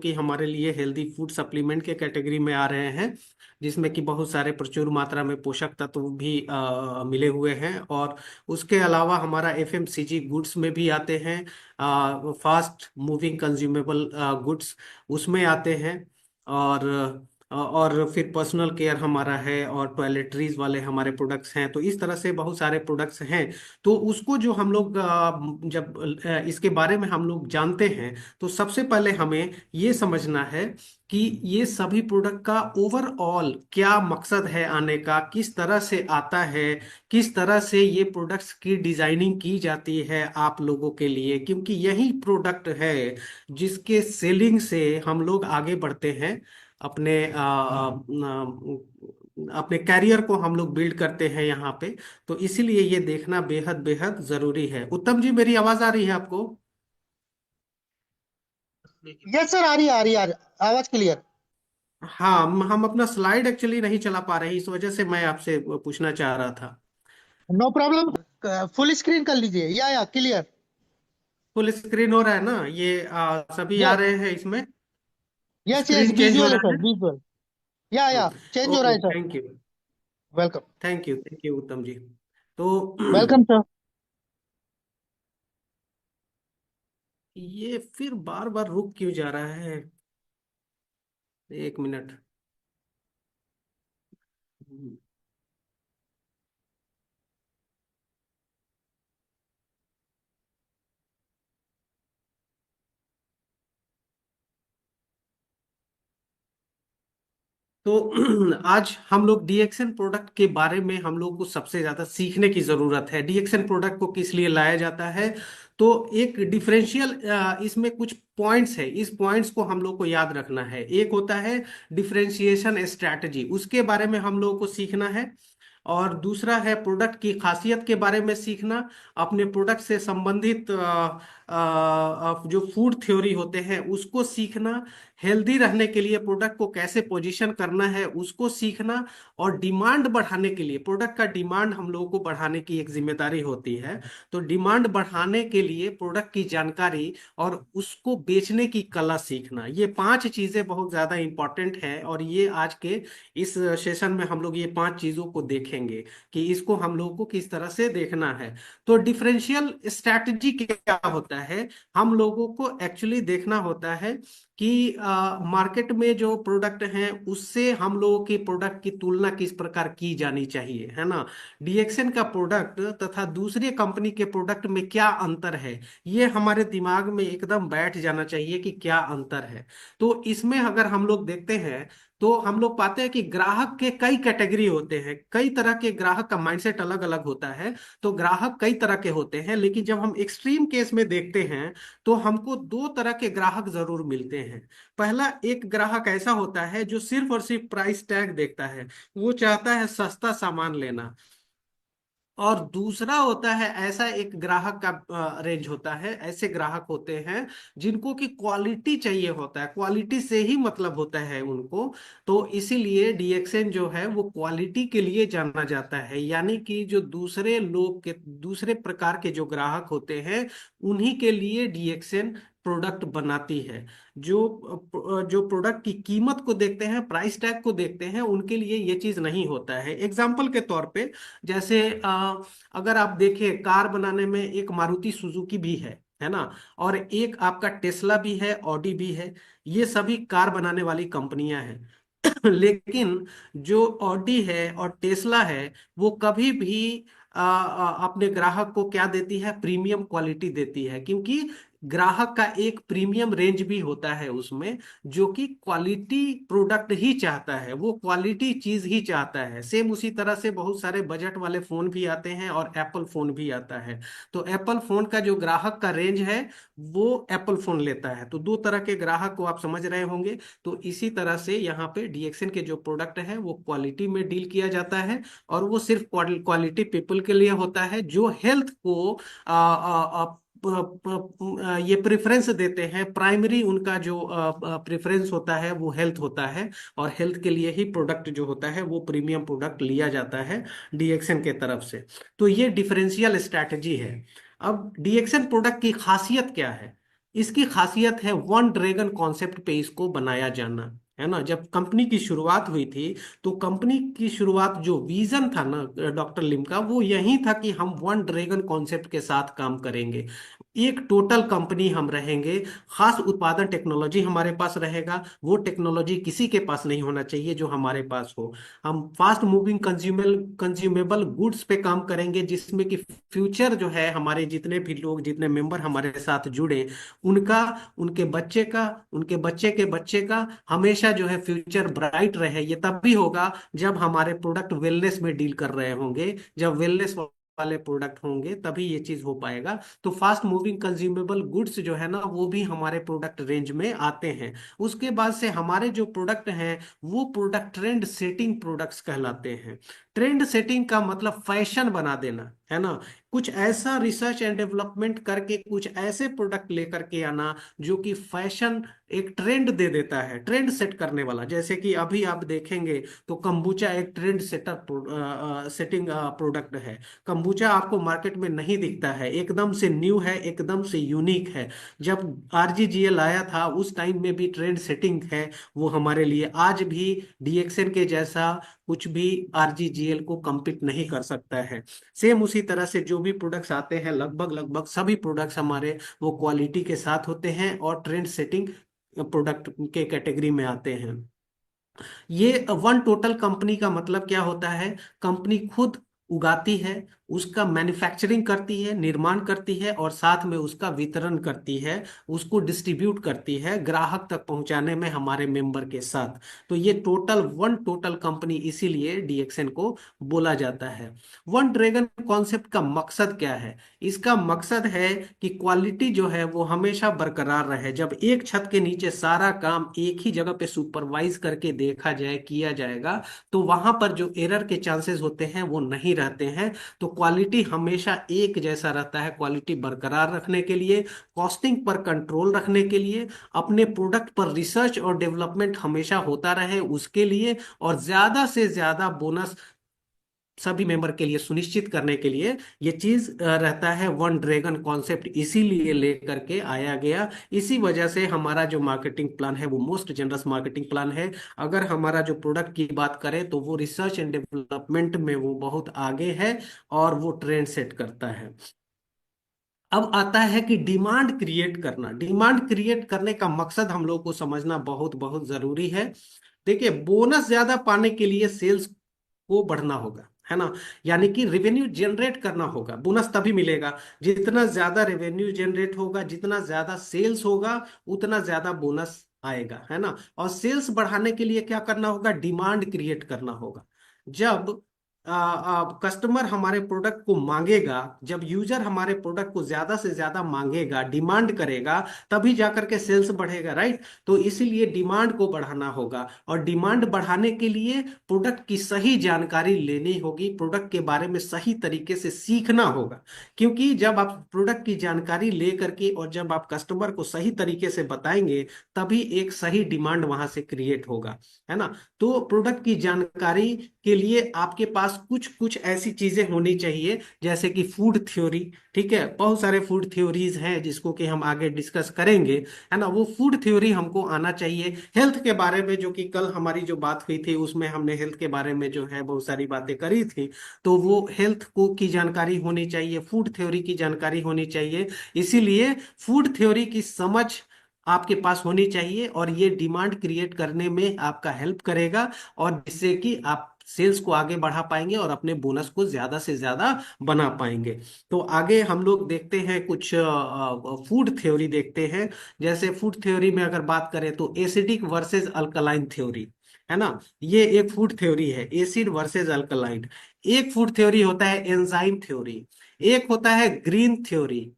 कि हमारे लिए हेल्दी फूड सप्लीमेंट के कैटेगरी में आ रहे हैं, जिसमें कि बहुत सारे प्रचुर मात्रा में पोषक तत्व भी मिले हुए हैं। और उसके अलावा हमारा एफएमसीजी गुड्स में भी आते हैं, फास्ट मूविंग कंज्यूमेबल गुड्स उसमें आते हैं। और फिर पर्सनल केयर हमारा है, और टॉयलेटरीज वाले हमारे प्रोडक्ट्स हैं। तो इस तरह से बहुत सारे प्रोडक्ट्स हैं। तो उसको जो हम लोग जब इसके बारे में हम लोग जानते हैं, तो सबसे पहले हमें ये समझना है कि ये सभी प्रोडक्ट का ओवरऑल क्या मकसद है आने का, किस तरह से आता है, किस तरह से ये प्रोडक्ट्स की डिजाइनिंग की जाती है आप लोगों के लिए। क्योंकि यही प्रोडक्ट है जिसके सेलिंग से हम लोग आगे बढ़ते हैं, अपने अपने कैरियर को हम लोग बिल्ड करते हैं यहाँ पे। तो इसीलिए ये देखना बेहद बेहद जरूरी है। उत्तम जी, मेरी आवाज आ रही है आपको? यस सर, आ रही है, आ रही है, आवाज क्लियर। हाँ, हम अपना स्लाइड एक्चुअली नहीं चला पा रहे हैं, इस वजह से मैं आपसे पूछना चाह रहा था। No problem. फुल स्क्रीन कर लीजिए, या क्लियर। फुल स्क्रीन हो रहा है ना ये? सभी आ यस रहे हैं इसमें? यस यस, स्क्रीन चेंज हो विजुअल है रहा सर, है? विजुअल। या चेंज हो रहा ओके, है sir. Thank you. Welcome. Thank you उत्तम जी। तो वेलकम सर। ये फिर बार बार रुक क्यों जा रहा है? एक मिनट। तो आज हम लोग डीएक्सएन प्रोडक्ट के बारे में हम लोग को सबसे ज्यादा सीखने की जरूरत है। डीएक्सएन प्रोडक्ट को किस लिए लाया जाता है? तो एक डिफरेंशियल, इसमें कुछ पॉइंट्स है, इस पॉइंट्स को हम लोग को याद रखना है। एक होता है डिफरेंशिएशन स्ट्रैटेजी, उसके बारे में हम लोग को सीखना है। और दूसरा है प्रोडक्ट की खासियत के बारे में सीखना, अपने प्रोडक्ट से संबंधित जो फूड थ्योरी होते हैं उसको सीखना, हेल्दी रहने के लिए प्रोडक्ट को कैसे पोजीशन करना है उसको सीखना, और डिमांड बढ़ाने के लिए, प्रोडक्ट का डिमांड हम लोगों को बढ़ाने की एक जिम्मेदारी होती है। तो डिमांड बढ़ाने के लिए प्रोडक्ट की जानकारी और उसको बेचने की कला सीखना, ये पांच चीजें बहुत ज्यादा इंपॉर्टेंट है। और ये आज के इस सेशन में हम लोग ये पांच चीजों को देखेंगे कि इसको हम लोगों को किस तरह से देखना है। तो डिफरेंशियल स्ट्रैटेजी क्या होता है? हम लोगों को एक्चुअली देखना होता है कि मार्केट में जो प्रोडक्ट हैं उससे हम लोगों के प्रोडक्ट की तुलना किस प्रकार की जानी चाहिए, है ना। डीएक्सएन का प्रोडक्ट तथा दूसरे कंपनी के प्रोडक्ट में क्या अंतर है, ये हमारे दिमाग में एकदम बैठ जाना चाहिए कि क्या अंतर है। तो इसमें अगर हम लोग देखते हैं, तो हम लोग पाते हैं कि ग्राहक के कई कैटेगरी होते हैं, कई तरह के ग्राहक का माइंडसेट अलग अलग होता है। तो ग्राहक कई तरह के होते हैं, लेकिन जब हम एक्सट्रीम केस में देखते हैं तो हमको दो तरह के ग्राहक जरूर मिलते हैं। पहला एक ग्राहक ऐसा होता है जो सिर्फ और सिर्फ प्राइस टैग देखता है, वो चाहता है सस्ता सामान लेना। और दूसरा होता है ऐसा एक ग्राहक का रेंज होता है, ऐसे ग्राहक होते हैं जिनको की क्वालिटी चाहिए होता है, क्वालिटी से ही मतलब होता है उनको। तो इसीलिए डीएक्सएन जो है वो क्वालिटी के लिए जाना जाता है। यानी कि जो दूसरे लोग के, दूसरे प्रकार के जो ग्राहक होते हैं, उन्हीं के लिए डीएक्सएन प्रोडक्ट बनाती है। जो जो प्रोडक्ट की कीमत को देखते हैं, प्राइस टैग को देखते हैं, उनके लिए ये चीज नहीं होता है। एग्जाम्पल के तौर पे, जैसे अगर आप देखें, कार बनाने में एक मारुति सुजुकी भी है ना, और एक आपका टेस्ला भी है, ऑडी भी है। ये सभी कार बनाने वाली कंपनियां हैं। लेकिन जो ऑडी है और टेस्ला है, वो कभी भी अपने ग्राहक को क्या देती है? प्रीमियम क्वालिटी देती है। क्योंकि ग्राहक का एक प्रीमियम रेंज भी होता है उसमें, जो कि क्वालिटी प्रोडक्ट ही चाहता है, वो क्वालिटी चीज ही चाहता है। सेम उसी तरह से बहुत सारे बजट वाले फोन भी आते हैं और एप्पल फोन भी आता है। तो एप्पल फोन का जो ग्राहक का रेंज है, वो एप्पल फोन लेता है। तो दो तरह के ग्राहक को आप समझ रहे होंगे। तो इसी तरह से यहाँ पे डीएक्सएन के जो प्रोडक्ट है वो क्वालिटी में डील किया जाता है। और वो सिर्फ क्वालिटी पीपल के लिए होता है जो हेल्थ को ये प्रेफरेंस देते हैं। प्राइमरी उनका जो प्रेफरेंस होता है वो हेल्थ होता है, और हेल्थ के लिए ही प्रोडक्ट जो होता है वो प्रीमियम प्रोडक्ट लिया जाता है डीएक्सएन के तरफ से। तो ये डिफरेंशियल स्ट्रैटेजी है। अब डीएक्सएन प्रोडक्ट की खासियत क्या है? इसकी खासियत है वन ड्रैगन कॉन्सेप्ट पे इसको बनाया जाना, है ना। जब कंपनी की शुरुआत हुई थी, तो कंपनी की शुरुआत जो विजन था ना डॉक्टर लिम का, वो यही था कि हम वन ड्रैगन कॉन्सेप्ट के साथ काम करेंगे। एक टोटल कंपनी हम रहेंगे, खास उत्पादन टेक्नोलॉजी हमारे पास रहेगा, वो टेक्नोलॉजी किसी के पास नहीं होना चाहिए जो हमारे पास हो। हम फास्ट मूविंग कंज्यूमेबल गुड्स पे काम करेंगे, जिसमें कि फ्यूचर जो है, हमारे जितने भी लोग, जितने मेंबर हमारे साथ जुड़े, उनका, उनके बच्चे का, उनके बच्चे के बच्चे का हमेशा जो है फ्यूचर ब्राइट रहे। ये तब भी होगा जब हमारे प्रोडक्ट वेलनेस में डील कर रहे होंगे, जब वेलनेस वाले प्रोडक्ट होंगे, तभी ये चीज हो पाएगा। तो फास्ट मूविंग कंज्यूमेबल गुड्स जो है ना, वो भी हमारे प्रोडक्ट रेंज में आते हैं। उसके बाद से हमारे जो प्रोडक्ट हैं, वो प्रोडक्ट ट्रेंड सेटिंग प्रोडक्ट्स कहलाते हैं। ट्रेंड सेटिंग का मतलब फैशन बना देना, है ना। कुछ ऐसा रिसर्च एंड डेवलपमेंट करके कुछ ऐसे प्रोडक्ट लेकर के आना जो कि फैशन, एक ट्रेंड दे देता है, ट्रेंड सेट करने वाला। जैसे कि अभी आप देखेंगे तो कंबूचा एक ट्रेंड सेटर सेटिंग प्रोडक्ट है। कंबूचा आपको मार्केट में नहीं दिखता है, एकदम से न्यू है, एकदम से यूनिक है। जब आरजीजीएल आया था उस टाइम में भी ट्रेंड सेटिंग है वो हमारे लिए। आज भी डीएक्सएन के जैसा कुछ भी आरजीजीएल को कम्पीट नहीं कर सकता है। सेम उसी तरह से जो भी प्रोडक्ट्स आते हैं, लगभग लगभग सभी प्रोडक्ट्स हमारे वो क्वालिटी के साथ होते हैं और ट्रेंड सेटिंग प्रोडक्ट के कैटेगरी में आते हैं। ये वन टोटल कंपनी का मतलब क्या होता है? कंपनी खुद उगाती है, उसका मैन्युफैक्चरिंग करती है, निर्माण करती है, और साथ में उसका वितरण करती है, उसको डिस्ट्रीब्यूट करती है ग्राहक तक पहुंचाने में हमारे मेंबर के साथ। तो ये टोटल वन टोटल कंपनी, इसीलिए डीएक्सएन को बोला जाता है। वन ड्रैगन कॉन्सेप्ट का मकसद क्या है? इसका मकसद है कि क्वालिटी जो है वो हमेशा बरकरार रहे। जब एक छत के नीचे सारा काम एक ही जगह पे सुपरवाइज करके देखा जाए, किया जाएगा, तो वहां पर जो एरर के चांसेस होते हैं वो नहीं रहते हैं। तो क्वालिटी हमेशा एक जैसा रहता है। क्वालिटी बरकरार रखने के लिए, कॉस्टिंग पर कंट्रोल रखने के लिए, अपने प्रोडक्ट पर रिसर्च और डेवलपमेंट हमेशा होता रहे उसके लिए, और ज्यादा से ज्यादा बोनस सभी मेंबर के लिए सुनिश्चित करने के लिए, ये चीज रहता है। वन ड्रैगन कॉन्सेप्ट इसीलिए लेकर के आया गया। इसी वजह से हमारा जो मार्केटिंग प्लान है वो मोस्ट जनरस मार्केटिंग प्लान है। अगर हमारा जो प्रोडक्ट की बात करें तो वो रिसर्च एंड डेवलपमेंट में वो बहुत आगे है, और वो ट्रेंड सेट करता है। अब आता है कि डिमांड क्रिएट करना। डिमांड क्रिएट करने का मकसद हम लोग को समझना बहुत बहुत जरूरी है। देखिए, बोनस ज्यादा पाने के लिए सेल्स को बढ़ना होगा, है ना। यानी कि रेवेन्यू जनरेट करना होगा। बोनस तभी मिलेगा, जितना ज्यादा रेवेन्यू जनरेट होगा, जितना ज्यादा सेल्स होगा, उतना ज्यादा बोनस आएगा, है ना। और सेल्स बढ़ाने के लिए क्या करना होगा? डिमांड क्रिएट करना होगा। जब कस्टमर हमारे प्रोडक्ट को मांगेगा, जब यूजर हमारे प्रोडक्ट को ज्यादा से ज्यादा मांगेगा, डिमांड करेगा, तभी जाकर के सेल्स बढ़ेगा, राइट। तो इसीलिए डिमांड को बढ़ाना होगा, और डिमांड बढ़ाने के लिए प्रोडक्ट की सही जानकारी लेनी होगी, प्रोडक्ट के बारे में सही तरीके से सीखना होगा। क्योंकि जब आप प्रोडक्ट की जानकारी ले करके और जब आप कस्टमर को सही तरीके से बताएंगे, तभी एक सही डिमांड वहां से क्रिएट होगा, है ना। तो प्रोडक्ट की जानकारी के लिए आपके पास कुछ कुछ ऐसी चीजें होनी चाहिए, जैसे कि फूड थ्योरी। ठीक है, बहुत सारे फूड थ्योरीज हैं जिसको कि हम आगे डिस्कस करेंगे, है ना। वो फूड थ्योरी हमको आना चाहिए। हेल्थ के बारे में, जो कि कल हमारी जो बात हुई थी उसमें हमने हेल्थ के बारे में जो है बहुत सारी बातें करी थी, तो वो हेल्थ को की जानकारी होनी चाहिए, फूड थ्योरी की जानकारी होनी चाहिए। इसीलिए फूड थ्योरी की समझ आपके पास होनी चाहिए, और ये डिमांड क्रिएट करने में आपका हेल्प करेगा, और जिससे कि आप सेल्स को आगे बढ़ा पाएंगे और अपने बोनस को ज्यादा से ज्यादा बना पाएंगे। तो आगे हम लोग देखते हैं, कुछ फूड थ्योरी देखते हैं। जैसे फूड थ्योरी में अगर बात करें तो एसिडिक वर्सेस अल्कलाइन थ्योरी, है ना। ये एक फूड थ्योरी है, एसिड वर्सेस अल्कलाइन। एक फूड थ्योरी होता है एंजाइम थ्योरी, एक होता है ग्रीन थ्योरी,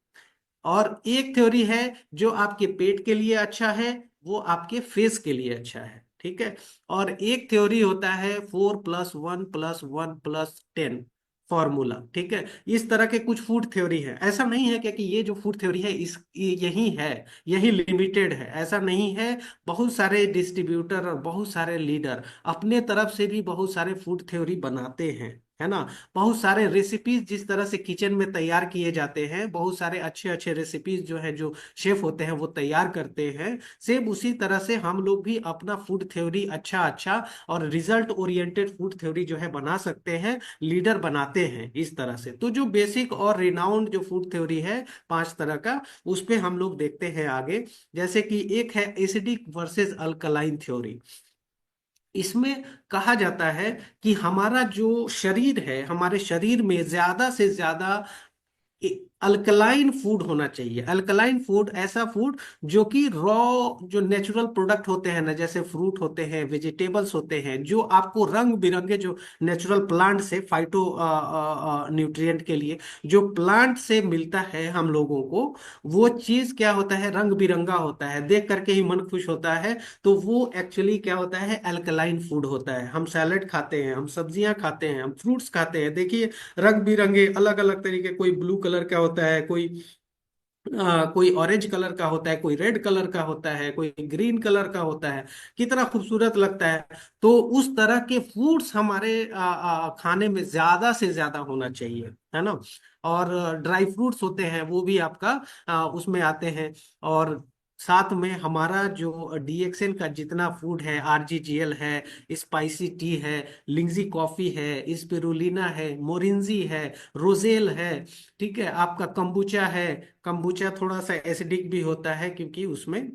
और एक थ्योरी है जो आपके पेट के लिए अच्छा है, वो आपके फेस के लिए अच्छा है, ठीक है। और एक थ्योरी होता है 4+1+1+10 फॉर्मूला, ठीक है। इस तरह के कुछ फूड थ्योरी है। ऐसा नहीं है कि ये जो फूड थ्योरी है इस यही है, यही लिमिटेड है, ऐसा नहीं है। बहुत सारे डिस्ट्रीब्यूटर और बहुत सारे लीडर अपने तरफ से भी बहुत सारे फूड थ्योरी बनाते हैं, है ना। बहुत सारे रेसिपीज जिस तरह से किचन में तैयार किए जाते हैं, बहुत सारे अच्छे अच्छे रेसिपीज जो है जो शेफ होते हैं वो तैयार करते हैं, सेम उसी तरह से हम लोग भी अपना फूड थ्योरी अच्छा अच्छा और रिजल्ट ओरिएंटेड फूड थ्योरी जो है बना सकते हैं, लीडर बनाते हैं इस तरह से। तो जो बेसिक और रिनाउंड जो फूड थ्योरी है 5 तरह का, उस पे हम लोग देखते हैं आगे। जैसे कि एक है एसिडिक वर्सेस अल्कलाइन थ्योरी। इसमें कहा जाता है कि हमारा जो शरीर है, हमारे शरीर में ज्यादा से ज्यादा अल्कलाइन फूड होना चाहिए। अल्कलाइन फूड ऐसा फूड जो कि रॉ, जो नेचुरल प्रोडक्ट होते हैं ना, जैसे फ्रूट होते हैं, वेजिटेबल्स होते हैं, जो आपको रंग बिरंगे जो नेचुरल प्लांट से फाइटो न्यूट्रिएंट के लिए जो प्लांट से मिलता है हम लोगों को, वो चीज क्या होता है, रंग बिरंगा होता है, देख करके ही मन खुश होता है। तो वो एक्चुअली क्या होता है, अल्कलाइन फूड होता है। हम सैलेड खाते हैं, हम सब्जियां खाते हैं, हम फ्रूट्स खाते हैं, देखिए रंग बिरंगे अलग अलग तरीके, कोई ब्लू कलर का होता है, कोई ऑरेंज कलर का होता है, कोई रेड कलर का होता है, कोई ग्रीन कलर का होता है, कितना खूबसूरत लगता है। तो उस तरह के फूड्स हमारे खाने में ज्यादा से ज्यादा होना चाहिए, है ना। और ड्राई फ्रूट्स होते हैं वो भी आपका उसमें आते हैं। और साथ में हमारा जो डीएक्सएन का जितना फूड है, आरजीजीएल है, स्पाइसी टी है, लिंगजी कॉफी है, स्पिरुलिना है, मोरिंजी है, रोजेल है, ठीक है, आपका कंबूचा है। कंबूचा थोड़ा सा एसिडिक भी होता है क्योंकि उसमें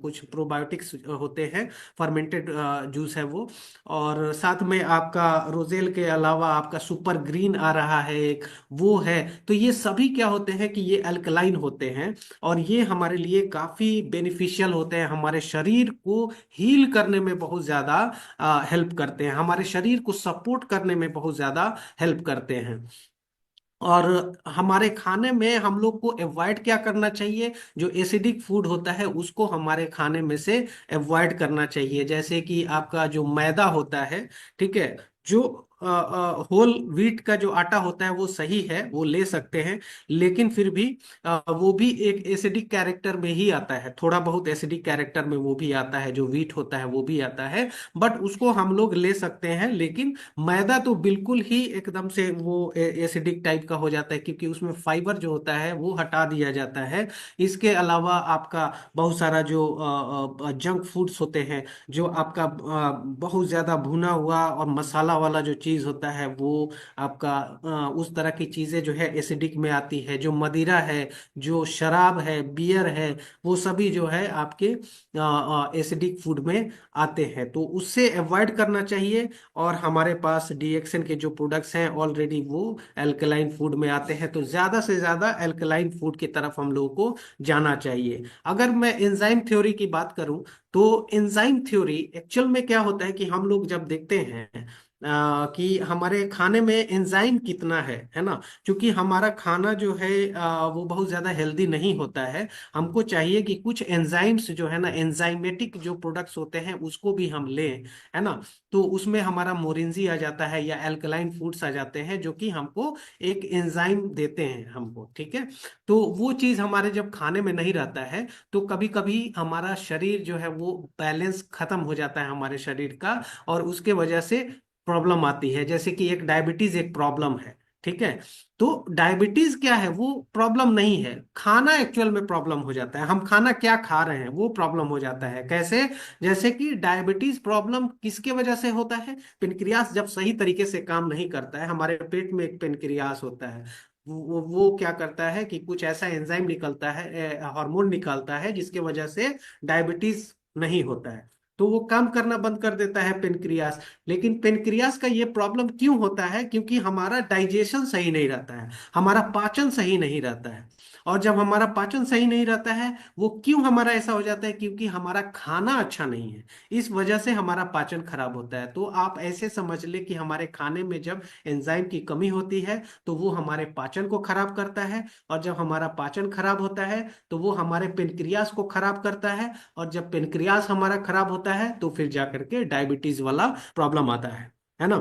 कुछ प्रोबायोटिक्स होते हैं, फर्मेंटेड जूस है वो। और साथ में आपका रोजेल के अलावा आपका सुपर ग्रीन आ रहा है एक, वो है। तो ये सभी क्या होते हैं कि ये अल्कलाइन होते हैं, और ये हमारे लिए काफी बेनिफिशियल होते हैं, हमारे शरीर को हील करने में बहुत ज्यादा हेल्प करते हैं, हमारे शरीर को सपोर्ट करने में बहुत ज्यादा हेल्प करते हैं। और हमारे खाने में हम लोग को अवॉइड क्या करना चाहिए, जो एसिडिक फूड होता है उसको हमारे खाने में से अवॉइड करना चाहिए। जैसे कि आपका जो मैदा होता है, ठीक है, जो होल व्हीट का जो आटा होता है वो सही है, वो ले सकते हैं, लेकिन फिर भी वो भी एक एसिडिक कैरेक्टर में ही आता है, थोड़ा बहुत एसिडिक कैरेक्टर में वो भी आता है, जो व्हीट होता है वो भी आता है, बट उसको हम लोग ले सकते हैं। लेकिन मैदा तो बिल्कुल ही एकदम से वो एसिडिक टाइप का हो जाता है, क्योंकि उसमें फाइबर जो होता है वो हटा दिया जाता है। इसके अलावा आपका बहुत सारा जो जंक फूड्स होते हैं, जो आपका बहुत ज्यादा भुना हुआ और मसाला वाला जो चीज होता है, वो आपका उस तरह की चीजें जो है एसिडिक में आती है। जो मदिरा है, जो शराब है, बियर है, वो सभी जो है आपके एसिडिक फूड में आते हैं, तो उससे अवॉइड करना चाहिए। और हमारे पास डीएक्सएन के जो प्रोडक्ट्स हैं ऑलरेडी वो अल्कलाइन फूड में आते हैं, तो ज्यादा से ज्यादा अल्कलाइन फूड की तरफ हम लोगों को जाना चाहिए। अगर मैं एंजाइम थ्योरी की बात करूं, तो एंजाइम थ्योरी एक्चुअल में क्या होता है कि हम लोग जब देखते हैं कि हमारे खाने में एंजाइम कितना है ना, क्योंकि हमारा खाना जो है वो बहुत ज्यादा हेल्दी नहीं होता है। हमको चाहिए कि कुछ एंजाइम्स जो है ना, एंजाइमेटिक जो प्रोडक्ट्स होते हैं उसको भी हम लें, है ना। तो उसमें हमारा मोरिंजी आ जाता है या अल्कलाइन फूड्स आ जाते हैं, जो कि हमको एक एंजाइम देते हैं हमको, ठीक है। तो वो चीज़ हमारे जब खाने में नहीं रहता है, तो कभी कभी हमारा शरीर जो है वो बैलेंस खत्म हो जाता है हमारे शरीर का, और उसके वजह से प्रॉब्लम आती है। जैसे कि एक डायबिटीज एक प्रॉब्लम है, ठीक है। तो डायबिटीज क्या है, वो प्रॉब्लम नहीं है, खाना एक्चुअल में प्रॉब्लम हो जाता है, हम खाना क्या खा रहे हैं वो प्रॉब्लम हो जाता है। कैसे? जैसे कि डायबिटीज प्रॉब्लम किसके वजह से होता है, पेनक्रियास जब सही तरीके से काम नहीं करता है, हमारे पेट में एक पेनक्रियास होता है, वो क्या करता है कि कुछ ऐसा एंजाइम निकलता है, हार्मोन निकालता है, जिसके वजह से डायबिटीज नहीं होता है। तो वो काम करना बंद कर देता है पेनक्रियास। लेकिन पेनक्रियास का ये प्रॉब्लम क्यों होता है, क्योंकि हमारा डाइजेशन सही नहीं रहता है, हमारा पाचन सही नहीं रहता है। और जब हमारा पाचन सही नहीं रहता है, वो क्यों हमारा ऐसा हो जाता है, क्योंकि हमारा खाना अच्छा नहीं है, इस वजह से हमारा पाचन खराब होता है। तो आप ऐसे समझ ले कि हमारे खाने में जब एंजाइम की कमी होती है, तो वो हमारे पाचन को खराब करता है, और जब हमारा पाचन खराब होता है, तो वो हमारे पेनक्रियास को खराब करता है, और जब पेनक्रियास हमारा खराब होता है, तो फिर जाकर के डायबिटीज वाला प्रॉब्लम आता है ना।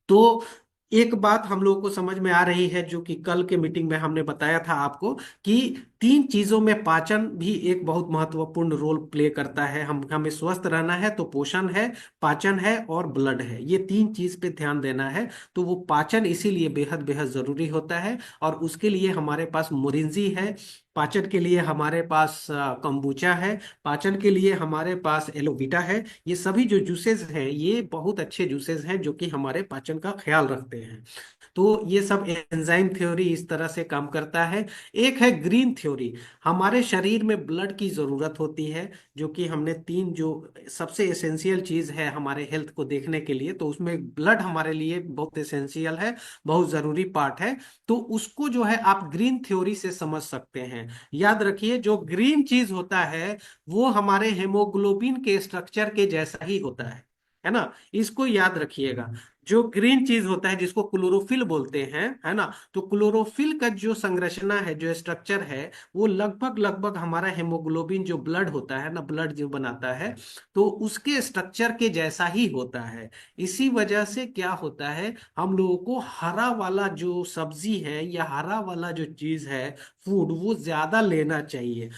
तो एक बात हम लोगों को समझ में आ रही है, जो कि कल के मीटिंग में हमने बताया था आपको, कि तीन चीजों में पाचन भी एक बहुत महत्वपूर्ण रोल प्ले करता है। हम हमें स्वस्थ रहना है तो पोषण है, पाचन है और ब्लड है, ये तीन चीज पे ध्यान देना है। तो वो पाचन इसीलिए बेहद बेहद जरूरी होता है, और उसके लिए हमारे पास मोरिंजी है, पाचन के लिए हमारे पास कंबूचा है, पाचन के लिए हमारे पास एलोविटा है। ये सभी जो जूसेस हैं ये बहुत अच्छे जूसेस हैं जो कि हमारे पाचन का ख्याल रखते हैं। तो ये सब एंजाइम थ्योरी इस तरह से काम करता है। एक है ग्रीन थ्योरी। हमारे शरीर में ब्लड की जरूरत होती है, जो कि हमने तीन जो सबसे एसेंशियल चीज है हमारे हेल्थ को देखने के लिए, तो उसमें ब्लड हमारे लिए बहुत एसेंशियल है, बहुत जरूरी पार्ट है। तो उसको जो है आप ग्रीन थ्योरी से समझ सकते हैं। याद रखिए, जो ग्रीन चीज होता है वो हमारे हेमोग्लोबिन के स्ट्रक्चर के जैसा ही होता है ना। इसको याद रखिएगा। जो ग्रीन चीज होता है जिसको क्लोरोफिल बोलते हैं, है ना, तो क्लोरोफिल का जो संरचना है, जो स्ट्रक्चर है, वो लगभग लगभग हमारा हेमोग्लोबिन जो ब्लड होता है ना, ब्लड जो बनाता है, तो उसके स्ट्रक्चर के जैसा ही होता है। इसी वजह से क्या होता है, हम लोगों को हरा वाला जो सब्जी है या हरा वाला जो चीज है, फूड, वो ज्यादा लेना चाहिए,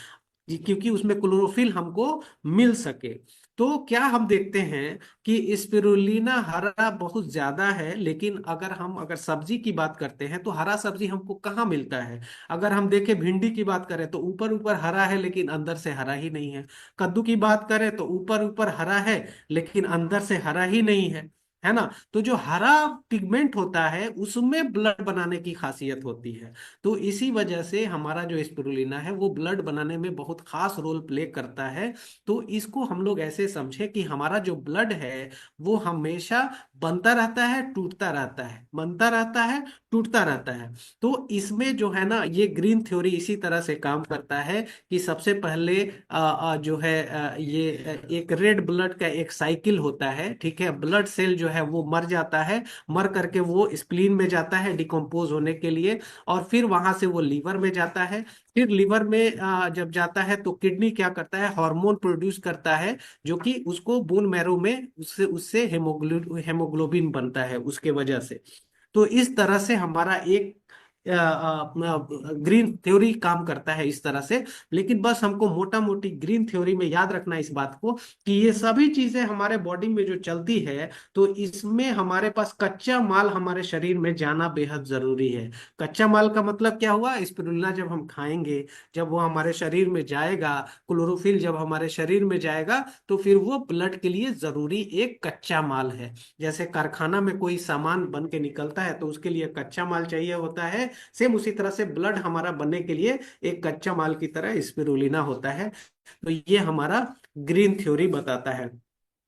क्योंकि उसमें क्लोरोफिल हमको मिल सके। तो क्या हम देखते हैं कि स्पिरुलिना हरा बहुत ज्यादा है, लेकिन अगर सब्जी की बात करते हैं तो हरा सब्जी हमको कहाँ मिलता है। अगर हम देखें, भिंडी की बात करें तो ऊपर ऊपर हरा है लेकिन अंदर से हरा ही नहीं है। कद्दू की बात करें तो ऊपर ऊपर हरा है लेकिन अंदर से हरा ही नहीं है ना। तो जो हरा पिगमेंट होता है उसमें ब्लड बनाने की खासियत होती है। तो इसी वजह से हमारा जो स्पिरुलिना है वो ब्लड बनाने में बहुत खास रोल प्ले करता है। तो इसको हम लोग ऐसे समझे कि हमारा जो ब्लड है वो हमेशा बनता रहता है, टूटता रहता है, बनता रहता है, टूटता रहता है। तो इसमें जो है ना, ये ग्रीन थ्योरी इसी तरह से काम करता है कि सबसे पहले जो है ये एक रेड ब्लड का एक साइकिल होता है, ठीक है। ब्लड सेल जो है वो मर जाता है, मर करके वो स्प्लीन में जाता है डिकम्पोज होने के लिए, और फिर वहां से वो लीवर में जाता है। फिर लीवर में जब जाता है तो किडनी क्या करता है, हार्मोन प्रोड्यूस करता है, जो कि उसको बोन मैरो में उससे उससे हेमोग्लोबिन बनता है उसके वजह से। तो इस तरह से हमारा एक ग्रीन थ्योरी काम करता है इस तरह से। लेकिन बस हमको मोटा मोटी ग्रीन थ्योरी में याद रखना इस बात को, कि ये सभी चीजें हमारे बॉडी में जो चलती है, तो इसमें हमारे पास कच्चा माल हमारे शरीर में जाना बेहद जरूरी है। कच्चा माल का मतलब क्या हुआ, स्पिरुलिना जब हम खाएंगे, जब वो हमारे शरीर में जाएगा, क्लोरोफिल जब हमारे शरीर में जाएगा, तो फिर वो ब्लड के लिए जरूरी एक कच्चा माल है। जैसे कारखाना में कोई सामान बन के निकलता है तो उसके लिए कच्चा माल चाहिए होता है, सेम उसी तरह से ब्लड हमारा बनने के लिए एक कच्चा माल की तरह स्पिरुलिना होता है। तो ये हमारा ग्रीन थ्योरी बताता है।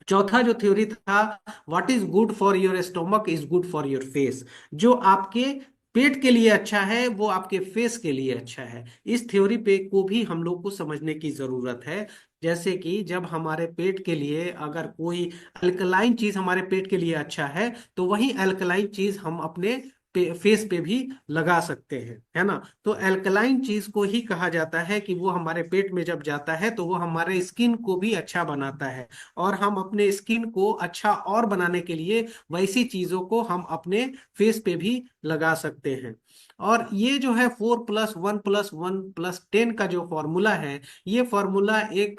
चौथा जो थ्योरी था, what is good for your stomach is good for your face. जो आपके पेट के लिए अच्छा है वो आपके फेस के लिए अच्छा है। इस थ्योरी पे को भी हम लोग को समझने की जरूरत है। जैसे कि जब हमारे पेट के लिए अगर कोई अल्कलाइन चीज हमारे पेट के लिए अच्छा है, तो वही अल्कलाइन चीज हम अपने फेस पे भी लगा सकते हैं, है ना। तो अल्कलाइन चीज को ही कहा जाता है कि वो हमारे पेट में जब जाता है तो वो हमारे स्किन को भी अच्छा बनाता है, और हम अपने स्किन को अच्छा और बनाने के लिए वैसी चीजों को हम अपने फेस पे भी लगा सकते हैं। और ये जो है 4+1+1+10 का जो फॉर्मूला है, ये फॉर्मूला एक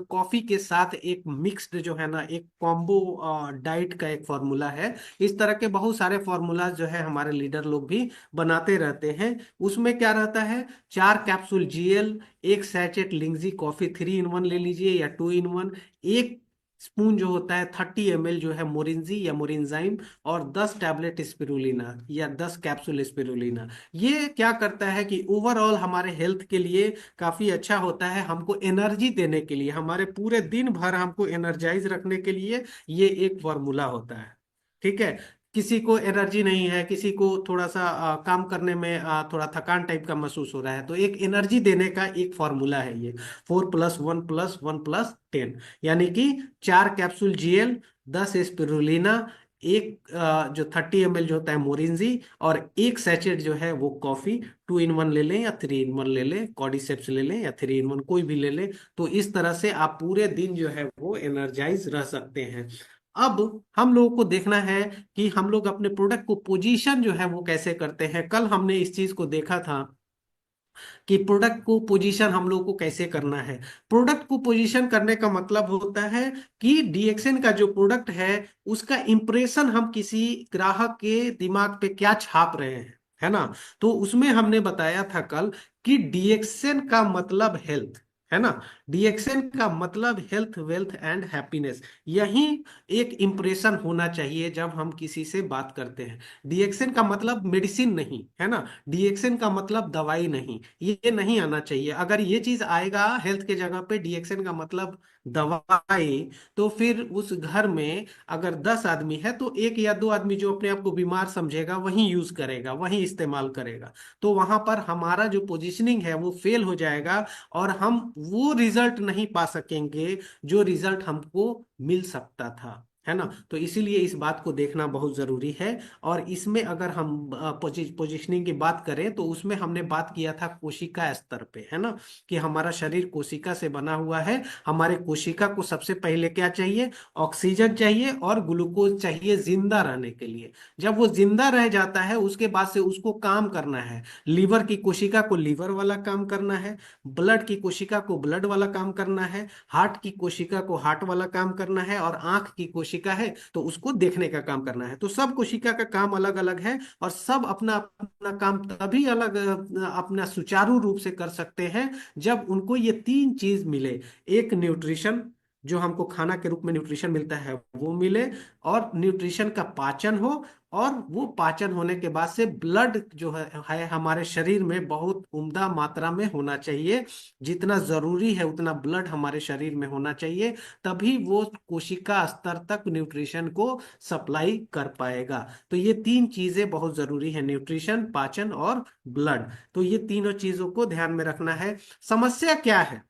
कॉफी के साथ एक मिक्स्ड जो है ना, एक कॉम्बो डाइट का एक फॉर्मूला है। इस तरह के बहुत सारे फॉर्मूलाज जो है हमारे लीडर लोग भी बनाते रहते हैं। उसमें क्या रहता है, 4 कैप्सूल GL, एक सैचेट लिंगजी कॉफी 3 in 1 ले लीजिए या 2 in 1, एक स्पून जो होता है 30 ml जो है मोरिंजी या मोरिंजाइम, और 10 टैबलेट स्पिरुलिना या 10 कैप्सूल स्पिरुलिना। ये क्या करता है कि ओवरऑल हमारे हेल्थ के लिए काफी अच्छा होता है, हमको एनर्जी देने के लिए, हमारे पूरे दिन भर हमको एनर्जाइज रखने के लिए ये एक फॉर्मूला होता है। ठीक है। किसी को एनर्जी नहीं है, किसी को थोड़ा सा काम करने में थोड़ा थकान टाइप का महसूस हो रहा है, तो एक एनर्जी देने का एक फॉर्मूला है ये, 4+1+1+10। यानी कि 4 कैप्सूल GL, 10 स्पिरुलिना, एक जो 30 ml जो होता है मोरिंजी, और एक सैचेट जो है वो कॉफी। 2 in 1 ले लें या 3 in 1 ले लें, कॉर्डिसेप्स ले लें या 3 in 1 कोई भी ले लें। तो इस तरह से आप पूरे दिन जो है वो एनर्जाइज रह सकते हैं। अब हम लोगों को देखना है कि हम लोग अपने प्रोडक्ट को पोजीशन जो है वो कैसे करते हैं। कल हमने इस चीज को देखा था कि प्रोडक्ट को पोजीशन हम लोग को कैसे करना है। प्रोडक्ट को पोजीशन करने का मतलब होता है कि डीएक्सएन का जो प्रोडक्ट है उसका इंप्रेशन हम किसी ग्राहक के दिमाग पे क्या छाप रहे हैं, है ना। तो उसमें हमने बताया था कल कि डीएक्सएन का मतलब हेल्थ, है ना। डीएक्सएन का मतलब हेल्थ, वेल्थ एंड हैप्पीनेस। यही एक इंप्रेशन होना चाहिए जब हम किसी से बात करते हैं। डीएक्सएन का मतलब मेडिसिन नहीं, है ना। डीएक्सएन का मतलब दवाई नहीं, ये नहीं आना चाहिए। अगर ये चीज आएगा हेल्थ के जगह पे डीएक्सएन का मतलब दवाई, तो फिर उस घर में अगर 10 आदमी है तो एक या दो आदमी जो अपने आप को बीमार समझेगा वही यूज करेगा, वही इस्तेमाल करेगा। तो वहां पर हमारा जो पोजीशनिंग है वो फेल हो जाएगा और हम वो रिजल्ट नहीं पा सकेंगे जो रिजल्ट हमको मिल सकता था, है ना। तो इसीलिए इस बात को देखना बहुत जरूरी है। और इसमें अगर हम पोजिशनिंग की बात करें तो उसमें हमने बात किया था कोशिका स्तर पे, है ना, कि हमारा शरीर कोशिका से बना हुआ है। हमारे कोशिका को सबसे पहले क्या चाहिए? ऑक्सीजन चाहिए और ग्लूकोज चाहिए जिंदा रहने के लिए। जब वो जिंदा रह जाता है उसके बाद से उसको काम करना है। लीवर की कोशिका को लीवर वाला काम करना है, ब्लड की कोशिका को ब्लड वाला काम करना है, हार्ट की कोशिका को हार्ट वाला काम करना है, और आंख की कोशिका है तो उसको देखने का काम करना है। तो सब कोशिका का काम अलग अलग है और सब अपना अपना काम तभी अलग अपना सुचारू रूप से कर सकते हैं जब उनको ये तीन चीज मिले। एक न्यूट्रिशन, जो हमको खाना के रूप में न्यूट्रिशन मिलता है वो मिले, और न्यूट्रिशन का पाचन हो, और वो पाचन होने के बाद से ब्लड जो है हमारे शरीर में बहुत उम्दा मात्रा में होना चाहिए। जितना जरूरी है उतना ब्लड हमारे शरीर में होना चाहिए, तभी वो कोशिका स्तर तक न्यूट्रिशन को सप्लाई कर पाएगा। तो ये तीन चीजें बहुत जरूरी है, न्यूट्रिशन, पाचन और ब्लड। तो ये तीनों चीजों को ध्यान में रखना है। समस्या क्या है?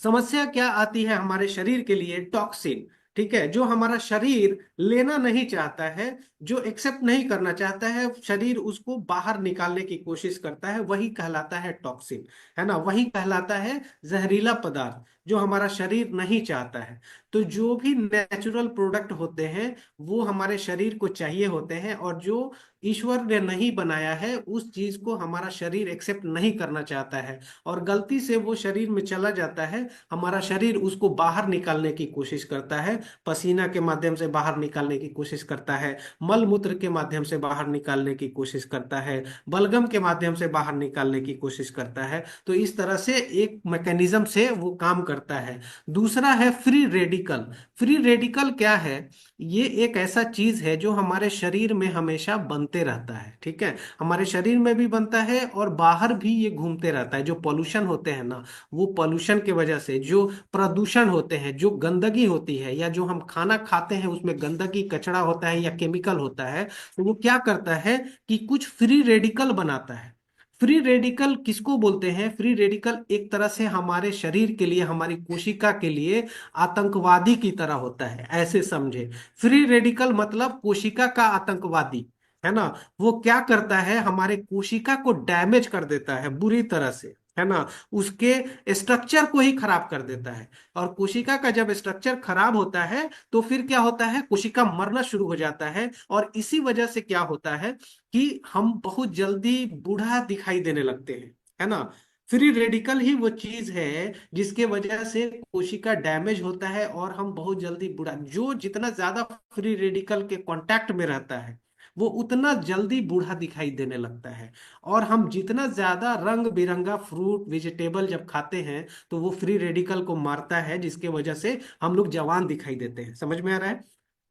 समस्या क्या आती है हमारे शरीर के लिए? टॉक्सिन, ठीक है, जो हमारा शरीर लेना नहीं चाहता है, जो एक्सेप्ट नहीं करना चाहता है, शरीर उसको बाहर निकालने की कोशिश करता है, वही कहलाता है टॉक्सिन, है ना। वही कहलाता है जहरीला पदार्थ जो हमारा शरीर नहीं चाहता है। तो जो भी नेचुरल प्रोडक्ट होते हैं वो हमारे शरीर को चाहिए होते हैं, और जो ईश्वर ने नहीं बनाया है उस चीज को हमारा शरीर एक्सेप्ट नहीं करना चाहता है, और गलती से वो शरीर में चला जाता है। हमारा शरीर उसको बाहर निकालने की कोशिश करता है, पसीना के माध्यम से बाहर निकालने की कोशिश करता है, मल मूत्र के माध्यम से बाहर निकालने की कोशिश करता है, बलगम के माध्यम से बाहर निकालने की कोशिश करता है। तो इस तरह से एक मैकेनिज्म से वो काम करता है। दूसरा है फ्री रेडिकल। फ्री रेडिकल क्या है? ये एक ऐसा चीज है जो हमारे शरीर में हमेशा बनते रहता है, ठीक है। हमारे शरीर में भी बनता है और बाहर भी ये घूमते रहता है। जो पॉल्यूशन होते हैं ना, वो पॉल्यूशन की वजह से, जो प्रदूषण होते हैं, जो गंदगी होती है, या जो हम खाना खाते हैं उसमें गंदगी कचरा होता है या केमिकल होता है, तो वो क्या करता है कि कुछ फ्री रेडिकल बनाता है। फ्री रेडिकल किसको बोलते हैं? फ्री रेडिकल एक तरह से हमारे शरीर के लिए, हमारी कोशिका के लिए आतंकवादी की तरह होता है, ऐसे समझे। फ्री रेडिकल मतलब कोशिका का आतंकवादी, है ना। वो क्या करता है? हमारे कोशिका को डैमेज कर देता है बुरी तरह से, है ना। उसके स्ट्रक्चर को ही खराब कर देता है। और कोशिका का जब स्ट्रक्चर खराब होता है तो फिर क्या होता है? कोशिका मरना शुरू हो जाता है, और इसी वजह से क्या होता है कि हम बहुत जल्दी बूढ़ा दिखाई देने लगते हैं, है ना। फ्री रेडिकल ही वो चीज है जिसके वजह से कोशिका डैमेज होता है और हम बहुत जल्दी बूढ़ा, जो जितना ज्यादा फ्री रेडिकल के कांटेक्ट में रहता है वो उतना जल्दी बूढ़ा दिखाई देने लगता है। और हम जितना ज्यादा रंग बिरंगा फ्रूट वेजिटेबल जब खाते हैं तो वो फ्री रेडिकल को मारता है, जिसके वजह से हम लोग जवान दिखाई देते हैं। समझ में आ रहा है?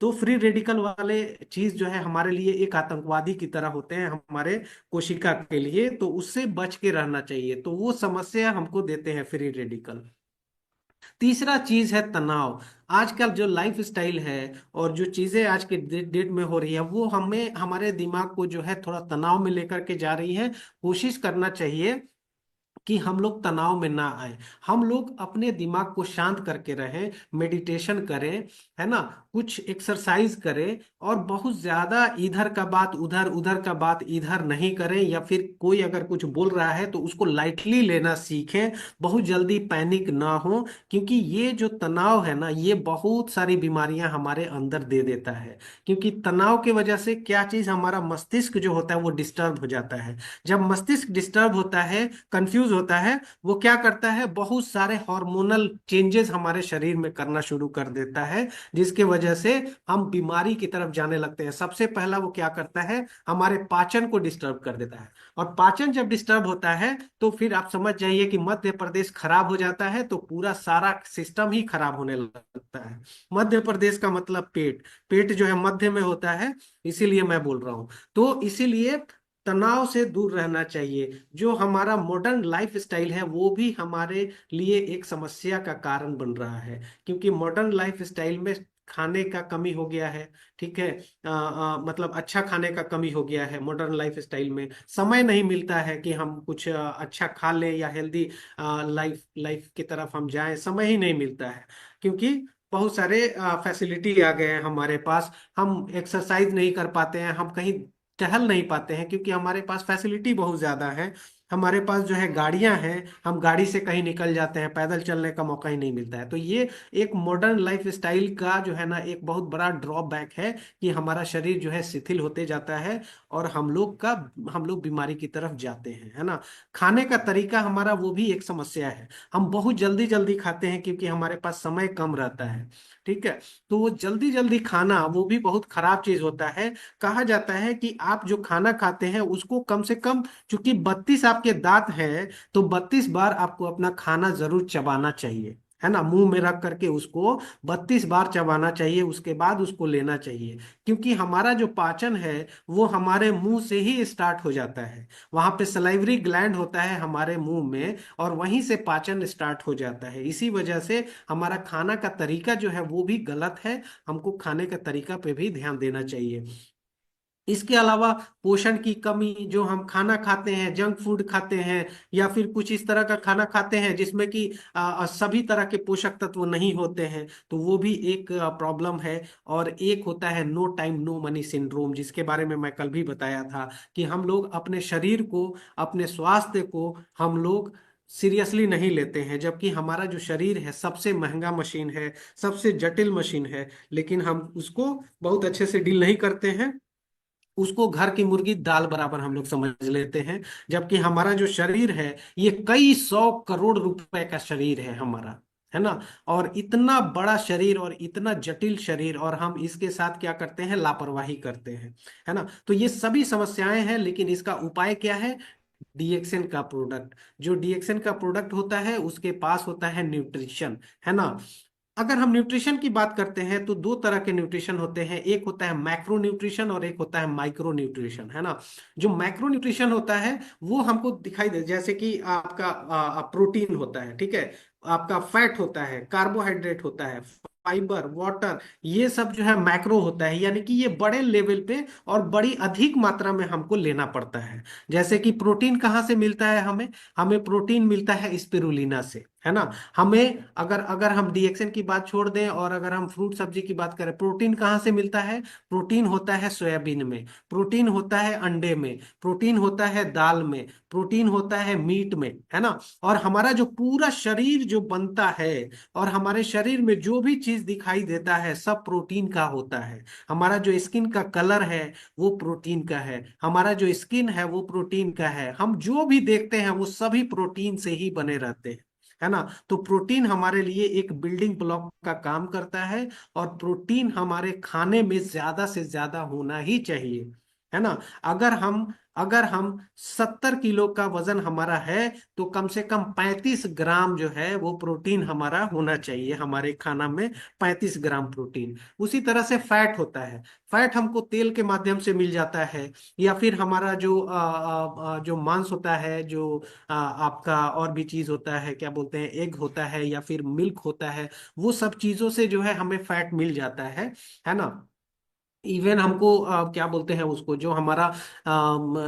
तो फ्री रेडिकल वाले चीज जो है हमारे लिए एक आतंकवादी की तरह होते हैं हमारे कोशिका के लिए, तो उससे बच के रहना चाहिए। तो वो समस्या हमको देते हैं फ्री रेडिकल। तीसरा चीज है तनाव। आजकल जो लाइफ स्टाइल है और जो चीजें आज के डेट में हो रही है वो हमें, हमारे दिमाग को जो है थोड़ा तनाव में लेकर के जा रही है। कोशिश करना चाहिए कि हम लोग तनाव में ना आए। हम लोग अपने दिमाग को शांत करके रहें, मेडिटेशन करें, है ना, कुछ एक्सरसाइज करें, और बहुत ज्यादा इधर का बात उधर, उधर का बात इधर नहीं करें, या फिर कोई अगर कुछ बोल रहा है तो उसको लाइटली लेना सीखें, बहुत जल्दी पैनिक ना हो। क्योंकि ये जो तनाव है ना, ये बहुत सारी बीमारियां हमारे अंदर दे देता है। क्योंकि तनाव की वजह से क्या चीज, हमारा मस्तिष्क जो होता है वो डिस्टर्ब हो जाता है। जब मस्तिष्क डिस्टर्ब होता है, कंफ्यूज होता है, वो क्या करता है, बहुत सारे हार्मोनल चेंजेस हमारे शरीर में करना शुरू कर देता है, जिसके वजह से हम बीमारी की तरफ जाने लगते हैं। सबसे पहला वो क्या करता है, हमारे पाचन को डिस्टर्ब कर देता है। और पाचन जब डिस्टर्ब होता है तो फिर आप समझ जाइए कि मध्य प्रदेश खराब हो जाता है, तो पूरा सारा सिस्टम ही खराब होने लगता है। मध्य प्रदेश का मतलब पेट, पेट जो है मध्य में होता है, इसीलिए मैं बोल रहा हूं। तो इसीलिए तनाव से दूर रहना चाहिए। जो हमारा मॉडर्न लाइफ स्टाइल है वो भी हमारे लिए एक समस्या का कारण बन रहा है, क्योंकि मॉडर्न लाइफ स्टाइल में खाने का कमी हो गया है। ठीक है, मतलब अच्छा खाने का कमी हो गया है। मॉडर्न लाइफ स्टाइल में समय नहीं मिलता है कि हम कुछ अच्छा खा लें या हेल्दी लाइफ लाइफ की तरफ हम जाएं, समय ही नहीं मिलता है। क्योंकि बहुत सारे फैसिलिटी आ गए हैं हमारे पास, हम एक्सरसाइज नहीं कर पाते हैं, हम कहीं टहल नहीं पाते हैं, क्योंकि हमारे पास फैसिलिटी बहुत ज्यादा है। हमारे पास जो है गाड़ियां हैं, हम गाड़ी से कहीं निकल जाते हैं, पैदल चलने का मौका ही नहीं मिलता है। तो ये एक मॉडर्न लाइफ स्टाइल का जो है ना एक बहुत बड़ा ड्रॉबैक है, कि हमारा शरीर जो है शिथिल होते जाता है, और हम लोग बीमारी की तरफ जाते हैं, है ना। खाने का तरीका हमारा वो भी एक समस्या है। हम बहुत जल्दी जल्दी खाते हैं क्योंकि हमारे पास समय कम रहता है। ठीक है, तो वो जल्दी जल्दी खाना वो भी बहुत खराब चीज होता है। कहा जाता है कि आप जो खाना खाते हैं उसको कम से कम, चूंकि 32 आपके दांत हैं, तो 32 बार आपको अपना खाना जरूर चबाना चाहिए, है ना, मुंह में रख करके उसको 32 बार चबाना चाहिए, उसके बाद उसको लेना चाहिए। क्योंकि हमारा जो पाचन है वो हमारे मुंह से ही स्टार्ट हो जाता है। वहां पे सलाइवरी ग्लैंड होता है हमारे मुंह में, और वहीं से पाचन स्टार्ट हो जाता है। इसी वजह से हमारा खाना का तरीका जो है वो भी गलत है। हमको खाने का तरीका पे भी ध्यान देना चाहिए। इसके अलावा पोषण की कमी, जो हम खाना खाते हैं, जंक फूड खाते हैं, या फिर कुछ इस तरह का खाना खाते हैं जिसमें कि सभी तरह के पोषक तत्व नहीं होते हैं, तो वो भी एक प्रॉब्लम है। और एक होता है no time no money syndrome, जिसके बारे में मैं कल भी बताया था, कि हम लोग अपने शरीर को, अपने स्वास्थ्य को हम लोग सीरियसली नहीं लेते हैं, जबकि हमारा जो शरीर है सबसे महंगा मशीन है, सबसे जटिल मशीन है, लेकिन हम उसको बहुत अच्छे से डील नहीं करते हैं। उसको घर की मुर्गी दाल बराबर हम लोग समझ लेते हैं। जबकि हमारा जो शरीर है ये कई 100 करोड़ रुपए का शरीर है हमारा, है ना। और इतना बड़ा शरीर और इतना जटिल शरीर, और हम इसके साथ क्या करते हैं, लापरवाही करते हैं, है ना। तो ये सभी समस्याएं हैं, लेकिन इसका उपाय क्या है, डीएक्सएन का प्रोडक्ट। जो डीएक्सएन का प्रोडक्ट होता है उसके पास होता है न्यूट्रिशन, है ना। अगर हम न्यूट्रिशन की बात करते हैं तो दो तरह के न्यूट्रिशन होते हैं, एक होता है मैक्रो न्यूट्रिशन और एक होता है माइक्रो न्यूट्रिशन, है ना। जो मैक्रो न्यूट्रिशन होता है वो हमको दिखाई दे, जैसे कि आपका प्रोटीन होता है, ठीक है, आपका फैट होता है, कार्बोहाइड्रेट होता है, फाइबर, वाटर, ये सब जो है मैक्रो होता है, यानी कि ये बड़े लेवल पे और बड़ी अधिक मात्रा में हमको लेना पड़ता है। जैसे कि प्रोटीन कहाँ से मिलता है हमें, हमें प्रोटीन मिलता है स्पिरुलिना से, है ना। हमें अगर अगर हम डीएक्सएन की बात छोड़ दें और अगर हम फ्रूट सब्जी की बात करें, प्रोटीन कहाँ से मिलता है, प्रोटीन होता है सोयाबीन में, प्रोटीन होता है अंडे में, प्रोटीन होता है दाल में, प्रोटीन होता है मीट में, है ना। और हमारा जो पूरा शरीर जो बनता है, और हमारे शरीर में जो भी चीज दिखाई देता है सब प्रोटीन का होता है। हमारा जो स्किन का कलर है वो प्रोटीन का है, हमारा जो स्किन है वो प्रोटीन का है, हम जो भी देखते हैं वो सभी प्रोटीन से ही बने रहते हैं, है ना। तो प्रोटीन हमारे लिए एक बिल्डिंग ब्लॉक का काम करता है, और प्रोटीन हमारे खाने में ज्यादा से ज्यादा होना ही चाहिए, है ना। अगर हम अगर हम 70 किलो का वजन हमारा है, तो कम से कम 35 ग्राम जो है वो प्रोटीन हमारा होना चाहिए हमारे खाना में, 35 ग्राम प्रोटीन। उसी तरह से फैट होता है, फैट हमको तेल के माध्यम से मिल जाता है, या फिर हमारा जो जो मांस होता है, जो आपका और भी चीज होता है, क्या बोलते हैं, एग होता है या फिर मिल्क होता है, वो सब चीजों से जो है हमें फैट मिल जाता है ना। इवन हमको क्या बोलते हैं उसको, जो हमारा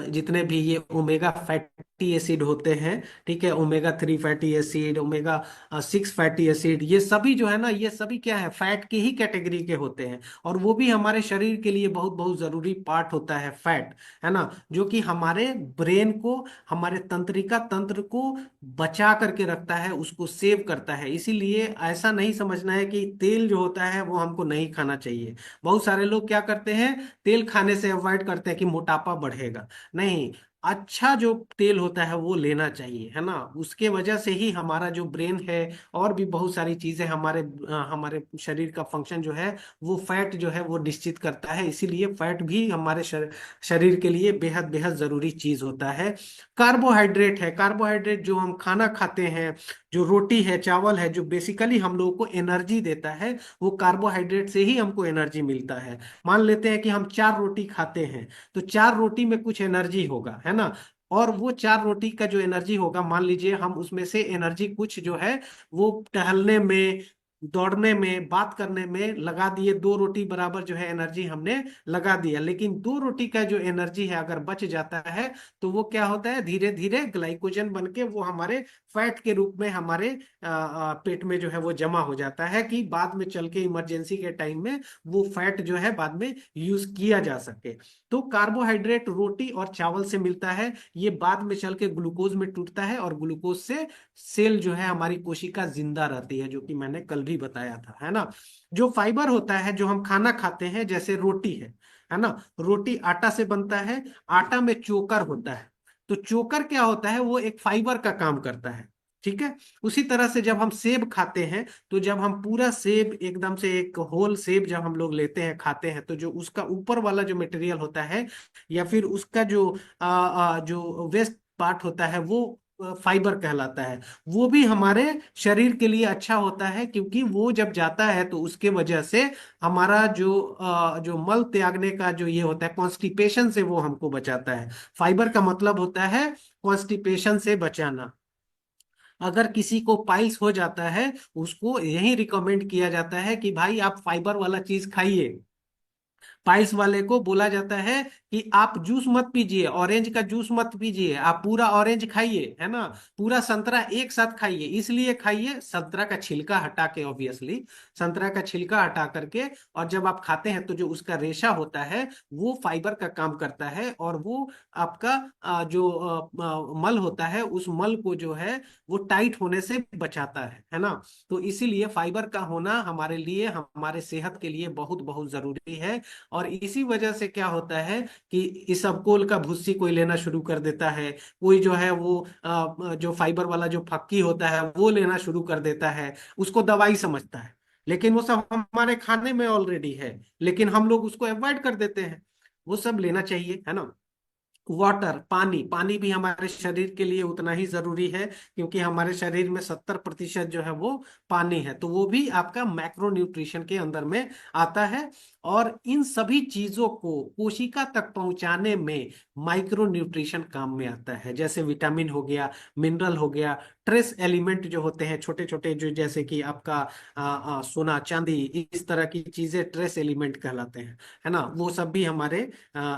जितने भी ये ओमेगा फैट फैटी एसिड होते हैं, ठीक है, omega 3 fatty acid, omega 6 fatty acid, ये सभी जो है ना, ये सभी क्या है, फैट की ही कैटेगरी के होते हैं। और वो भी हमारे शरीर के लिए बहुत बहुत जरूरी पार्ट होता है फैट, है ना, जो कि हमारे ब्रेन को, हमारे तंत्रिका तंत्र को बचा करके रखता है, उसको सेव करता है। इसीलिए ऐसा नहीं समझना है कि तेल जो होता है वो हमको नहीं खाना चाहिए। बहुत सारे लोग क्या करते हैं, तेल खाने से अवॉइड करते हैं कि मोटापा बढ़ेगा। नहीं, अच्छा जो तेल होता है वो लेना चाहिए, है ना, उसके वजह से ही हमारा जो ब्रेन है और भी बहुत सारी चीजें, हमारे शरीर का फंक्शन जो है वो फैट जो है वो निश्चित करता है। इसीलिए फैट भी हमारे शरीर के लिए बेहद बेहद जरूरी चीज होता है। कार्बोहाइड्रेट है, कार्बोहाइड्रेट जो हम खाना खाते हैं, जो रोटी है, चावल है, जो बेसिकली हम लोगों को एनर्जी देता है, वो कार्बोहाइड्रेट से ही हमको एनर्जी मिलता है। मान लेते हैं कि हम 4 रोटी खाते हैं, तो 4 रोटी में कुछ एनर्जी होगा, है ना, और वो 4 रोटी का जो एनर्जी होगा, मान लीजिए हम उसमें से एनर्जी कुछ जो है वो टहलने में, दौड़ने में, बात करने में लगा दिए, 2 रोटी बराबर जो है एनर्जी हमने लगा दिया, लेकिन 2 रोटी का जो एनर्जी है अगर बच जाता है, तो वो क्या होता है, धीरे धीरे ग्लाइकोजन बन के वो हमारे फैट के रूप में हमारे पेट में जो है वो जमा हो जाता है, कि बाद में चल के इमरजेंसी के टाइम में वो फैट जो है बाद में यूज किया जा सके। तो कार्बोहाइड्रेट रोटी और चावल से मिलता है, ये बाद में चल के ग्लूकोज में टूटता है, और ग्लूकोज से सेल जो है, हमारी कोशिका जिंदा रहती है, जो कि मैंने कल भी बताया था, है ना। जो फाइबर होता है, जो हम खाना खाते हैं, जैसे रोटी है ना, रोटी आटा से बनता है, आटा में चोकर होता है, तो चोकर क्या होता है, वो एक फाइबर का काम करता है, ठीक है। उसी तरह से जब हम सेब खाते हैं, तो जब हम पूरा सेब एकदम से एक होल सेब जब हम लोग लेते हैं खाते हैं, तो जो उसका ऊपर वाला जो मटेरियल होता है, या फिर उसका जो वेस्ट पार्ट होता है, वो फाइबर कहलाता है। वो भी हमारे शरीर के लिए अच्छा होता है, क्योंकि वो जब जाता है तो उसके वजह से हमारा जो मल त्यागने का जो ये होता है, कॉन्स्टिपेशन से वो हमको बचाता है। फाइबर का मतलब होता है कॉन्स्टिपेशन से बचाना। अगर किसी को पाइल्स हो जाता है, उसको यही रिकमेंड किया जाता है कि भाई आप फाइबर वाला चीज खाइए। पाइल्स वाले को बोला जाता है कि आप जूस मत पीजिए, ऑरेंज का जूस मत पीजिए, आप पूरा ऑरेंज खाइए, है ना, पूरा संतरा एक साथ खाइए। इसलिए खाइए, संतरा का छिलका हटा के, ऑब्वियसली संतरा का छिलका हटा करके, और जब आप खाते हैं तो जो उसका रेशा होता है वो फाइबर का काम करता है, और वो आपका मल होता है, उस मल को जो है वो टाइट होने से बचाता है ना। तो इसीलिए फाइबर का होना हमारे लिए, हमारे सेहत के लिए बहुत बहुत जरूरी है। और इसी वजह से क्या होता है कि इसबगोल का भुस्सी कोई लेना शुरू कर देता है, कोई जो है वो जो फाइबर वाला जो फक्की होता है वो लेना शुरू कर देता है, उसको दवाई समझता है, लेकिन वो सब हमारे खाने में ऑलरेडी है, लेकिन हम लोग उसको अवॉइड कर देते हैं। वो सब लेना चाहिए, है ना। वाटर, पानी, पानी भी हमारे शरीर के लिए उतना ही जरूरी है, क्योंकि हमारे शरीर में 70% जो है वो पानी है, तो वो भी आपका मैक्रो न्यूट्रिशन के अंदर में आता है। और इन सभी चीजों को कोशिका तक पहुंचाने में माइक्रो न्यूट्रिशन काम में आता है, जैसे विटामिन हो गया, मिनरल हो गया, ट्रेस एलिमेंट जो होते हैं छोटे छोटे, जो जैसे कि आपका सोना चांदी, इस तरह की चीजें ट्रेस एलिमेंट कहलाते हैं, है ना, वो सब भी हमारे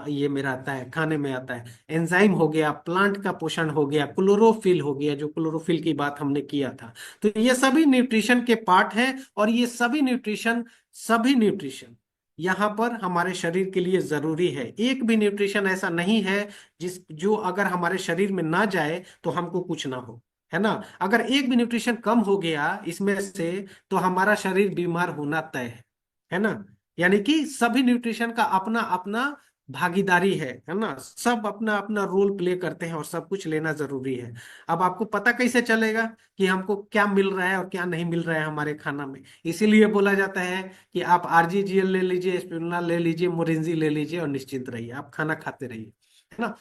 ये मेरा आता है, खाने में आता है। एंजाइम हो गया, प्लांट का पोषण हो गया, क्लोरोफिल हो गया, जो क्लोरोफिल की बात हमने किया था। तो ये सभी न्यूट्रिशन के पार्ट हैं, और ये सभी न्यूट्रिशन यहाँ पर हमारे शरीर के लिए जरूरी है। एक भी न्यूट्रिशन ऐसा नहीं है जो अगर हमारे शरीर में ना जाए तो हमको कुछ ना हो, है ना। अगर एक भी न्यूट्रिशन कम हो गया इसमें से, तो हमारा शरीर बीमार होना तय है ना। यानी कि सभी न्यूट्रिशन का अपना अपना भागीदारी है ना, सब अपना अपना रोल प्ले करते हैं, और सब कुछ लेना जरूरी है। अब आपको पता कैसे चलेगा कि हमको क्या मिल रहा है और क्या नहीं मिल रहा है हमारे खाना में? इसीलिए बोला जाता है कि आप आरजीजीएल ले लीजिए, स्पिरुलिना ले लीजिए, मोरिंजी ले लीजिए, और निश्चिंत रहिए, आप खाना खाते रहिए, है ना।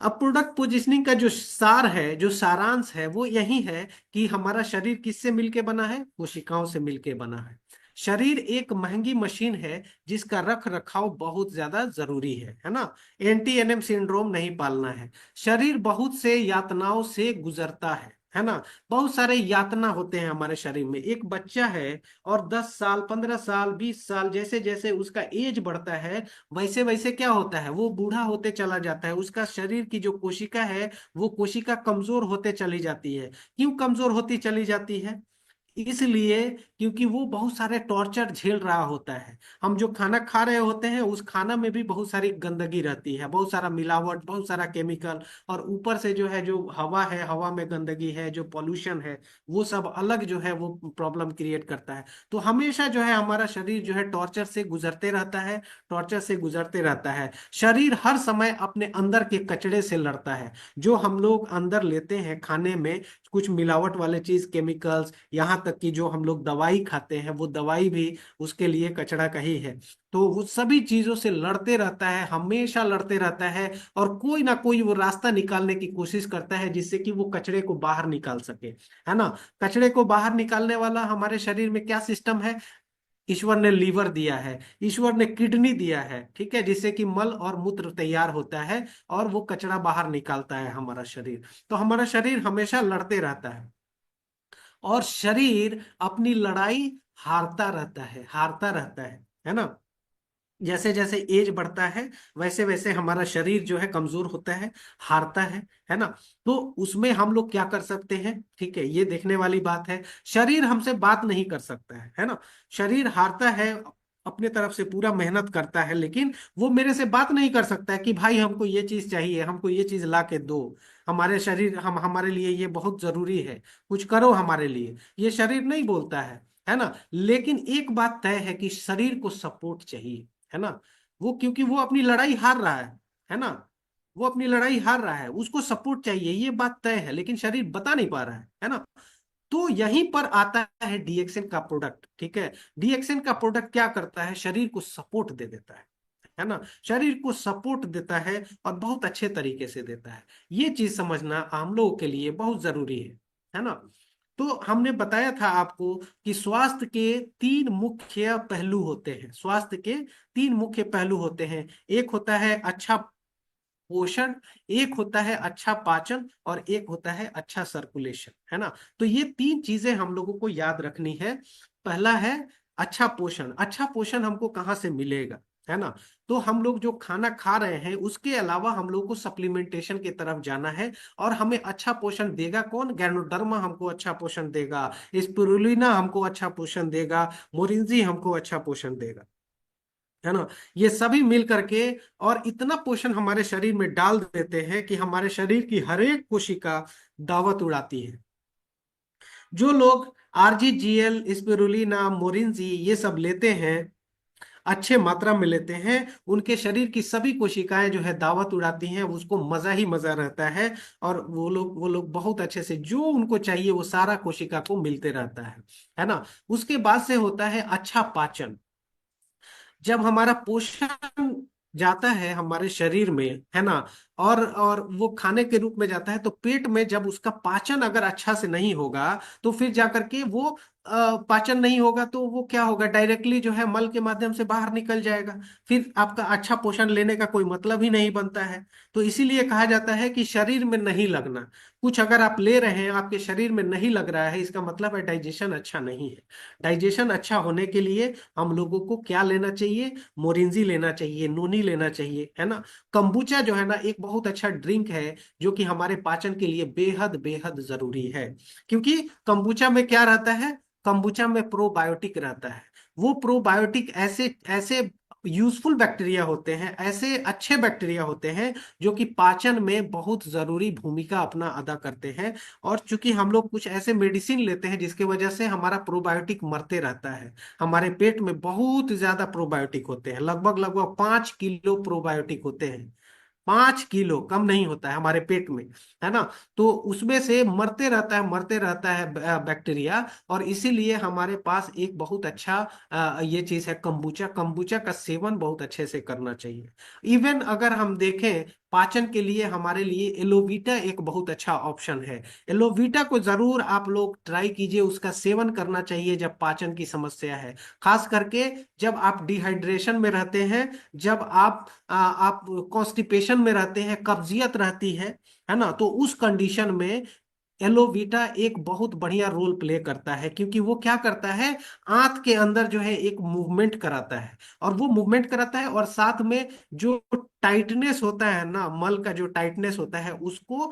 अब प्रोडक्ट पोजिशनिंग का जो सार है, जो सारांश है, वो यही है कि हमारा शरीर किससे मिलके बना है? कोशिकाओं से मिलके बना है। शरीर एक महंगी मशीन है, जिसका रख रखाव बहुत ज्यादा जरूरी है ना। एंटी एनएम सिंड्रोम नहीं पालना है। शरीर बहुत से यातनाओं से गुजरता है ना। बहुत सारे यातना होते हैं हमारे शरीर में। एक बच्चा है और 10 साल, 15 साल, 20 साल, जैसे जैसे उसका एज बढ़ता है वैसे वैसे क्या होता है, वो बूढ़ा होते चला जाता है। उसका शरीर की जो कोशिका है वो कोशिका कमजोर होते चली जाती है। क्यों कमजोर होती चली जाती है? इसलिए क्योंकि वो बहुत सारे टॉर्चर झेल रहा होता है। हम जो खाना खा रहे होते हैं उस खाना में भी बहुत सारी गंदगी रहती है, बहुत सारा मिलावट, बहुत सारा केमिकल। और ऊपर से जो है, जो हवा है, हवा में गंदगी है, जो पॉल्यूशन है, वो सब अलग जो है वो प्रॉब्लम क्रिएट करता है। तो हमेशा जो है हमारा शरीर जो है टॉर्चर से गुजरते रहता है, टॉर्चर से गुजरते रहता है। शरीर हर समय अपने अंदर के कचड़े से लड़ता है। जो हम लोग अंदर लेते हैं खाने में, कुछ मिलावट वाले चीज, केमिकल्स, यहाँ तक कि जो हम लोग दवाई खाते हैं वो दवाई भी उसके लिए कचरा का ही है। तो वो सभी चीजों से लड़ते रहता है, हमेशा लड़ते रहता है। और कोई ना कोई वो रास्ता निकालने की कोशिश करता है जिससे कि वो कचरे को बाहर निकाल सके, है ना। कचरे को बाहर निकालने वाला हमारे शरीर में क्या सिस्टम है? ईश्वर ने लीवर दिया है, ईश्वर ने किडनी दिया है, ठीक है, जिससे कि मल और मूत्र तैयार होता है और वो कचरा बाहर निकालता है हमारा शरीर। तो हमारा शरीर हमेशा लड़ते रहता है। और शरीर अपनी लड़ाई हारता रहता है, हारता रहता है ना। जैसे जैसे एज बढ़ता है वैसे वैसे हमारा शरीर जो है कमजोर होता है, हारता है ना। तो उसमें हम लोग क्या कर सकते हैं? ठीक है, ये देखने वाली बात है। शरीर हमसे बात नहीं कर सकता है ना। शरीर हारता है, अपने तरफ से पूरा मेहनत करता है, लेकिन वो मेरे से बात नहीं कर सकता है कि भाई हमको ये चीज चाहिए, हमको ये चीज ला के दो। हमारे शरीर, हम हमारे लिए ये बहुत जरूरी है, कुछ करो हमारे लिए, ये शरीर नहीं बोलता है ना। लेकिन एक बात तय है कि शरीर को सपोर्ट चाहिए, है ना। वो क्योंकि वो अपनी लड़ाई हार रहा है ना। वो अपनी लड़ाई हार रहा है, उसको सपोर्ट चाहिए, ये बात तय है, लेकिन शरीर बता नहीं पा रहा है ना। तो यहीं पर आता है डीएक्सएन का प्रोडक्ट, ठीक है। डीएक्सएन का प्रोडक्ट क्या करता है? शरीर को सपोर्ट दे देता है ना। शरीर को सपोर्ट देता है और बहुत अच्छे तरीके से देता है। ये चीज समझना हम लोगों के लिए बहुत जरूरी है ना। तो हमने बताया था आपको कि स्वास्थ्य के तीन मुख्य पहलू होते हैं। स्वास्थ्य के तीन मुख्य पहलू होते हैं। एक होता है अच्छा पोषण, एक होता है अच्छा पाचन, और एक होता है अच्छा सर्कुलेशन, है ना। तो ये तीन चीजें हम लोगों को याद रखनी है। पहला है अच्छा पोषण। अच्छा पोषण हमको कहाँ से मिलेगा, है ना। तो हम लोग जो खाना खा रहे हैं उसके अलावा हम लोग को सप्लीमेंटेशन की तरफ जाना है। और हमें अच्छा पोषण देगा कौन? गैनोडर्मा हमको अच्छा पोषण देगा, स्पिरुलिना हमको अच्छा पोषण देगा, मोरिंजी हमको अच्छा पोषण देगा, है ना। ये सभी मिल करके और इतना पोषण हमारे शरीर में डाल देते हैं कि हमारे शरीर की हर एक कोशिका दावत उड़ाती है। जो लोग आरजीजीएल, स्पिरुलिना, मोरिंजी ये सब लेते हैं, अच्छे मात्रा में लेते हैं, उनके शरीर की सभी कोशिकाएं जो है दावत उड़ाती हैं, उसको मजा ही मजा रहता है। और वो लोग बहुत अच्छे से जो उनको चाहिए वो सारा कोशिका को मिलते रहता है ना। उसके बाद से होता है अच्छा पाचन। जब हमारा पोषण जाता है हमारे शरीर में, है ना, और वो खाने के रूप में जाता है, तो पेट में जब उसका पाचन अगर अच्छा से नहीं होगा तो फिर जाकर के वो पाचन नहीं होगा तो वो क्या होगा, डायरेक्टली जो है मल के माध्यम से बाहर निकल जाएगा। फिर आपका अच्छा पोषण लेने का कोई मतलब ही नहीं बनता है। तो इसीलिए कहा जाता है कि शरीर में नहीं लगना। कुछ अगर आप ले रहे हैं आपके शरीर में नहीं लग रहा है, इसका मतलब है डाइजेशन अच्छा नहीं है। डाइजेशन अच्छा होने के लिए हम लोगों को क्या लेना चाहिए? मोरिंजी लेना चाहिए, नोनी लेना चाहिए, है ना। कंबूचा जो है ना एक बहुत अच्छा ड्रिंक है जो कि हमारे पाचन के लिए बेहद बेहद जरूरी है। क्योंकि कंबूचा में क्या रहता है? कंबूचा में प्रोबायोटिक रहता है। वो प्रोबायोटिक ऐसे ऐसे यूजफुल बैक्टीरिया होते हैं, ऐसे अच्छे बैक्टीरिया होते हैं जो कि पाचन में बहुत जरूरी भूमिका अपना अदा करते हैं। और चूंकि हम लोग कुछ ऐसे मेडिसिन लेते हैं जिसकी वजह से हमारा प्रोबायोटिक मरते रहता है। हमारे पेट में बहुत ज्यादा प्रोबायोटिक होते हैं, लगभग लगभग 5 किलो प्रोबायोटिक होते हैं। 5 किलो कम नहीं होता है हमारे पेट में, है ना। तो उसमें से मरते रहता है, मरते रहता है बैक्टीरिया। और इसीलिए हमारे पास एक बहुत अच्छा ये चीज है कंबूचा। कंबूचा का सेवन बहुत अच्छे से करना चाहिए। इवन अगर हम देखें पाचन के लिए हमारे लिए एलोवीटा एक बहुत अच्छा ऑप्शन है। एलोवीटा को जरूर आप लोग ट्राई कीजिए, उसका सेवन करना चाहिए जब पाचन की समस्या है। खास करके जब आप डिहाइड्रेशन में रहते हैं, जब आप कॉन्स्टिपेशन में रहते हैं, कब्जियत रहती है ना, तो उस कंडीशन में एलोवीटा एक बहुत बढ़िया रोल प्ले करता है, क्योंकि वो क्या करता है, आंत के अंदर जो है एक मूवमेंट कराता है, और वो मूवमेंट कराता है, और साथ में जो टाइटनेस होता है ना, मल का जो टाइटनेस होता है उसको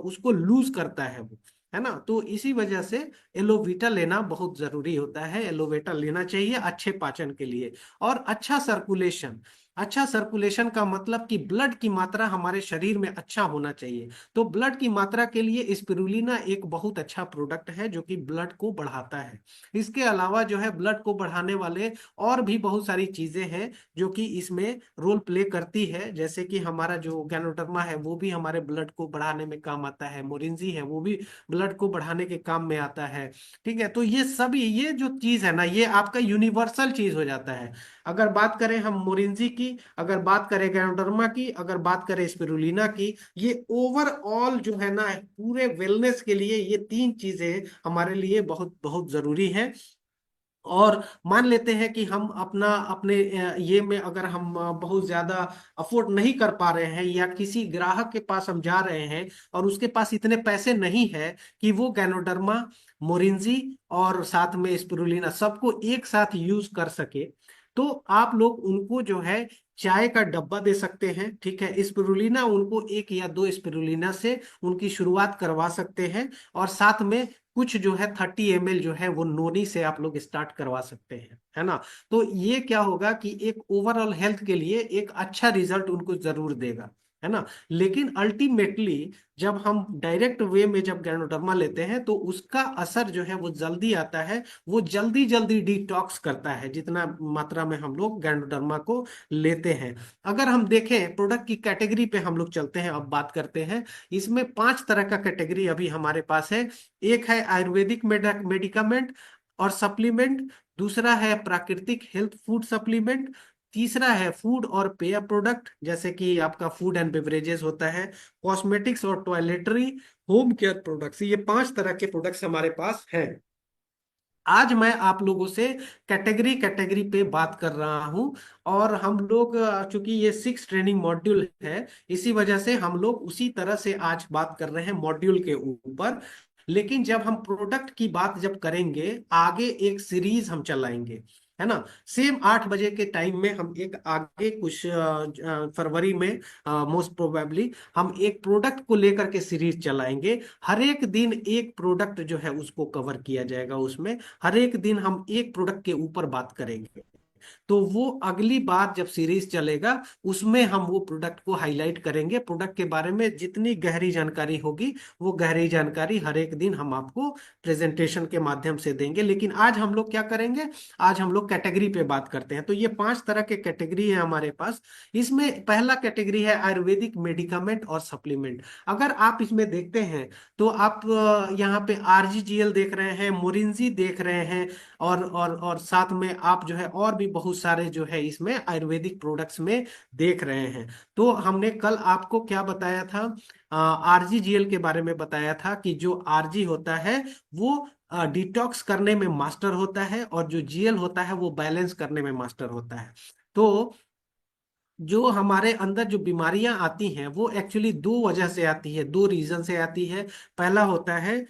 उसको लूज करता है वो, है ना। तो इसी वजह से एलोवेटा लेना बहुत जरूरी होता है, एलोवेटा लेना चाहिए अच्छे पाचन के लिए। और अच्छा सर्कुलेशन, अच्छा सर्कुलेशन का मतलब कि ब्लड की मात्रा हमारे शरीर में अच्छा होना चाहिए। तो ब्लड की मात्रा के लिए स्पिरुलिना एक बहुत अच्छा प्रोडक्ट है जो कि ब्लड को बढ़ाता है। इसके अलावा जो है ब्लड को बढ़ाने वाले और भी बहुत सारी चीजें हैं जो कि इसमें रोल प्ले करती है, जैसे कि हमारा जो गैनोडर्मा है वो भी हमारे ब्लड को बढ़ाने में काम आता है, मोरिंजी है वो भी ब्लड को बढ़ाने के काम में आता है। ठीक है, तो ये सभी, ये जो चीज है ना, ये आपका यूनिवर्सल चीज हो जाता है। अगर बात करें हम मोरिंजी की, अगर बात करें गैनोडर्मा की, अगर बात करें स्पिरुलिना की, ये ओवरऑल जो है ना पूरे वेलनेस के लिए ये तीन चीजें हमारे लिए बहुत बहुत जरूरी है। और मान लेते हैं कि हम अपना अपने ये में अगर हम बहुत ज्यादा अफोर्ड नहीं कर पा रहे हैं, या किसी ग्राहक के पास हम जा रहे हैं और उसके पास इतने पैसे नहीं है कि वो गैनोडर्मा, मोरिंजी और साथ में स्पिरुलिना सबको एक साथ यूज कर सके, तो आप लोग उनको जो है चाय का डब्बा दे सकते हैं। ठीक है, स्पिरुलिना उनको एक या दो स्पिरुलिना से उनकी शुरुआत करवा सकते हैं, और साथ में कुछ जो है 30 ml जो है वो नोनी से आप लोग स्टार्ट करवा सकते हैं, है ना। तो ये क्या होगा कि एक ओवरऑल हेल्थ के लिए एक अच्छा रिजल्ट उनको जरूर देगा, है ना। लेकिन अल्टीमेटली जब हम डायरेक्ट वे में जब गैनोडर्मा लेते हैं तो उसका असर जो है वो जल्दी आता है, वो जल्दी जल्दी डिटॉक्स करता है जितना मात्रा में हम लोग गैनोडर्मा को लेते हैं। अगर हम देखें प्रोडक्ट की कैटेगरी पे हम लोग चलते हैं, अब बात करते हैं। इसमें 5 तरह का कैटेगरी अभी हमारे पास है। एक है आयुर्वेदिक मेडिकामेंट और सप्लीमेंट, दूसरा है प्राकृतिक हेल्थ फूड सप्लीमेंट, तीसरा है फूड और पेय प्रोडक्ट जैसे कि आपका फूड एंड बेवरेजेस होता है, कॉस्मेटिक्स और टॉयलेटरी, होम केयर प्रोडक्ट्स। ये 5 तरह के प्रोडक्ट्स हमारे पास हैं। आज मैं आप लोगों से कैटेगरी कैटेगरी पे बात कर रहा हूं, और हम लोग चूंकि ये 6 ट्रेनिंग मॉड्यूल है, इसी वजह से हम लोग उसी तरह से आज बात कर रहे हैं मॉड्यूल के ऊपर। लेकिन जब हम प्रोडक्ट की बात जब करेंगे आगे, एक सीरीज हम चलाएंगे, है ना। सेम 8 बजे के टाइम में हम एक आगे कुछ फरवरी में मोस्ट प्रोबेबली हम एक प्रोडक्ट को लेकर के सीरीज चलाएंगे। हर एक दिन एक प्रोडक्ट जो है उसको कवर किया जाएगा उसमें, हर एक दिन हम एक प्रोडक्ट के ऊपर बात करेंगे। तो वो अगली बार जब सीरीज चलेगा उसमें हम वो प्रोडक्ट को हाईलाइट करेंगे, प्रोडक्ट के बारे में जितनी गहरी जानकारी होगी वो गहरी जानकारी हर एक दिन हम आपको प्रेजेंटेशन के माध्यम से देंगे। लेकिन आज हम लोग क्या करेंगे, आज हम लोग कैटेगरी पे बात करते हैं। तो ये 5 तरह के कैटेगरी है हमारे पास। इसमें पहला कैटेगरी है आयुर्वेदिक मेडिकामेंट और सप्लीमेंट। अगर आप इसमें देखते हैं तो आप यहाँ पे आरजीजीएल देख रहे हैं, मोरिंजी देख रहे हैं, और साथ में आप जो है और भी बहुत सारे जो है इसमें आयुर्वेदिक प्रोडक्ट्स में देख रहे हैं। तो हमने कल आपको क्या बताया था, आरजीजीएल के बारे में बताया था कि जो आरजी होता है वो डिटॉक्स करने में मास्टर होता है, और जो जीएल होता है वो बैलेंस करने में मास्टर होता है। तो जो हमारे अंदर जो बीमारियां आती हैं वो एक्चुअली दो वजह से आती है, दो रीजन से आती है। पहला होता है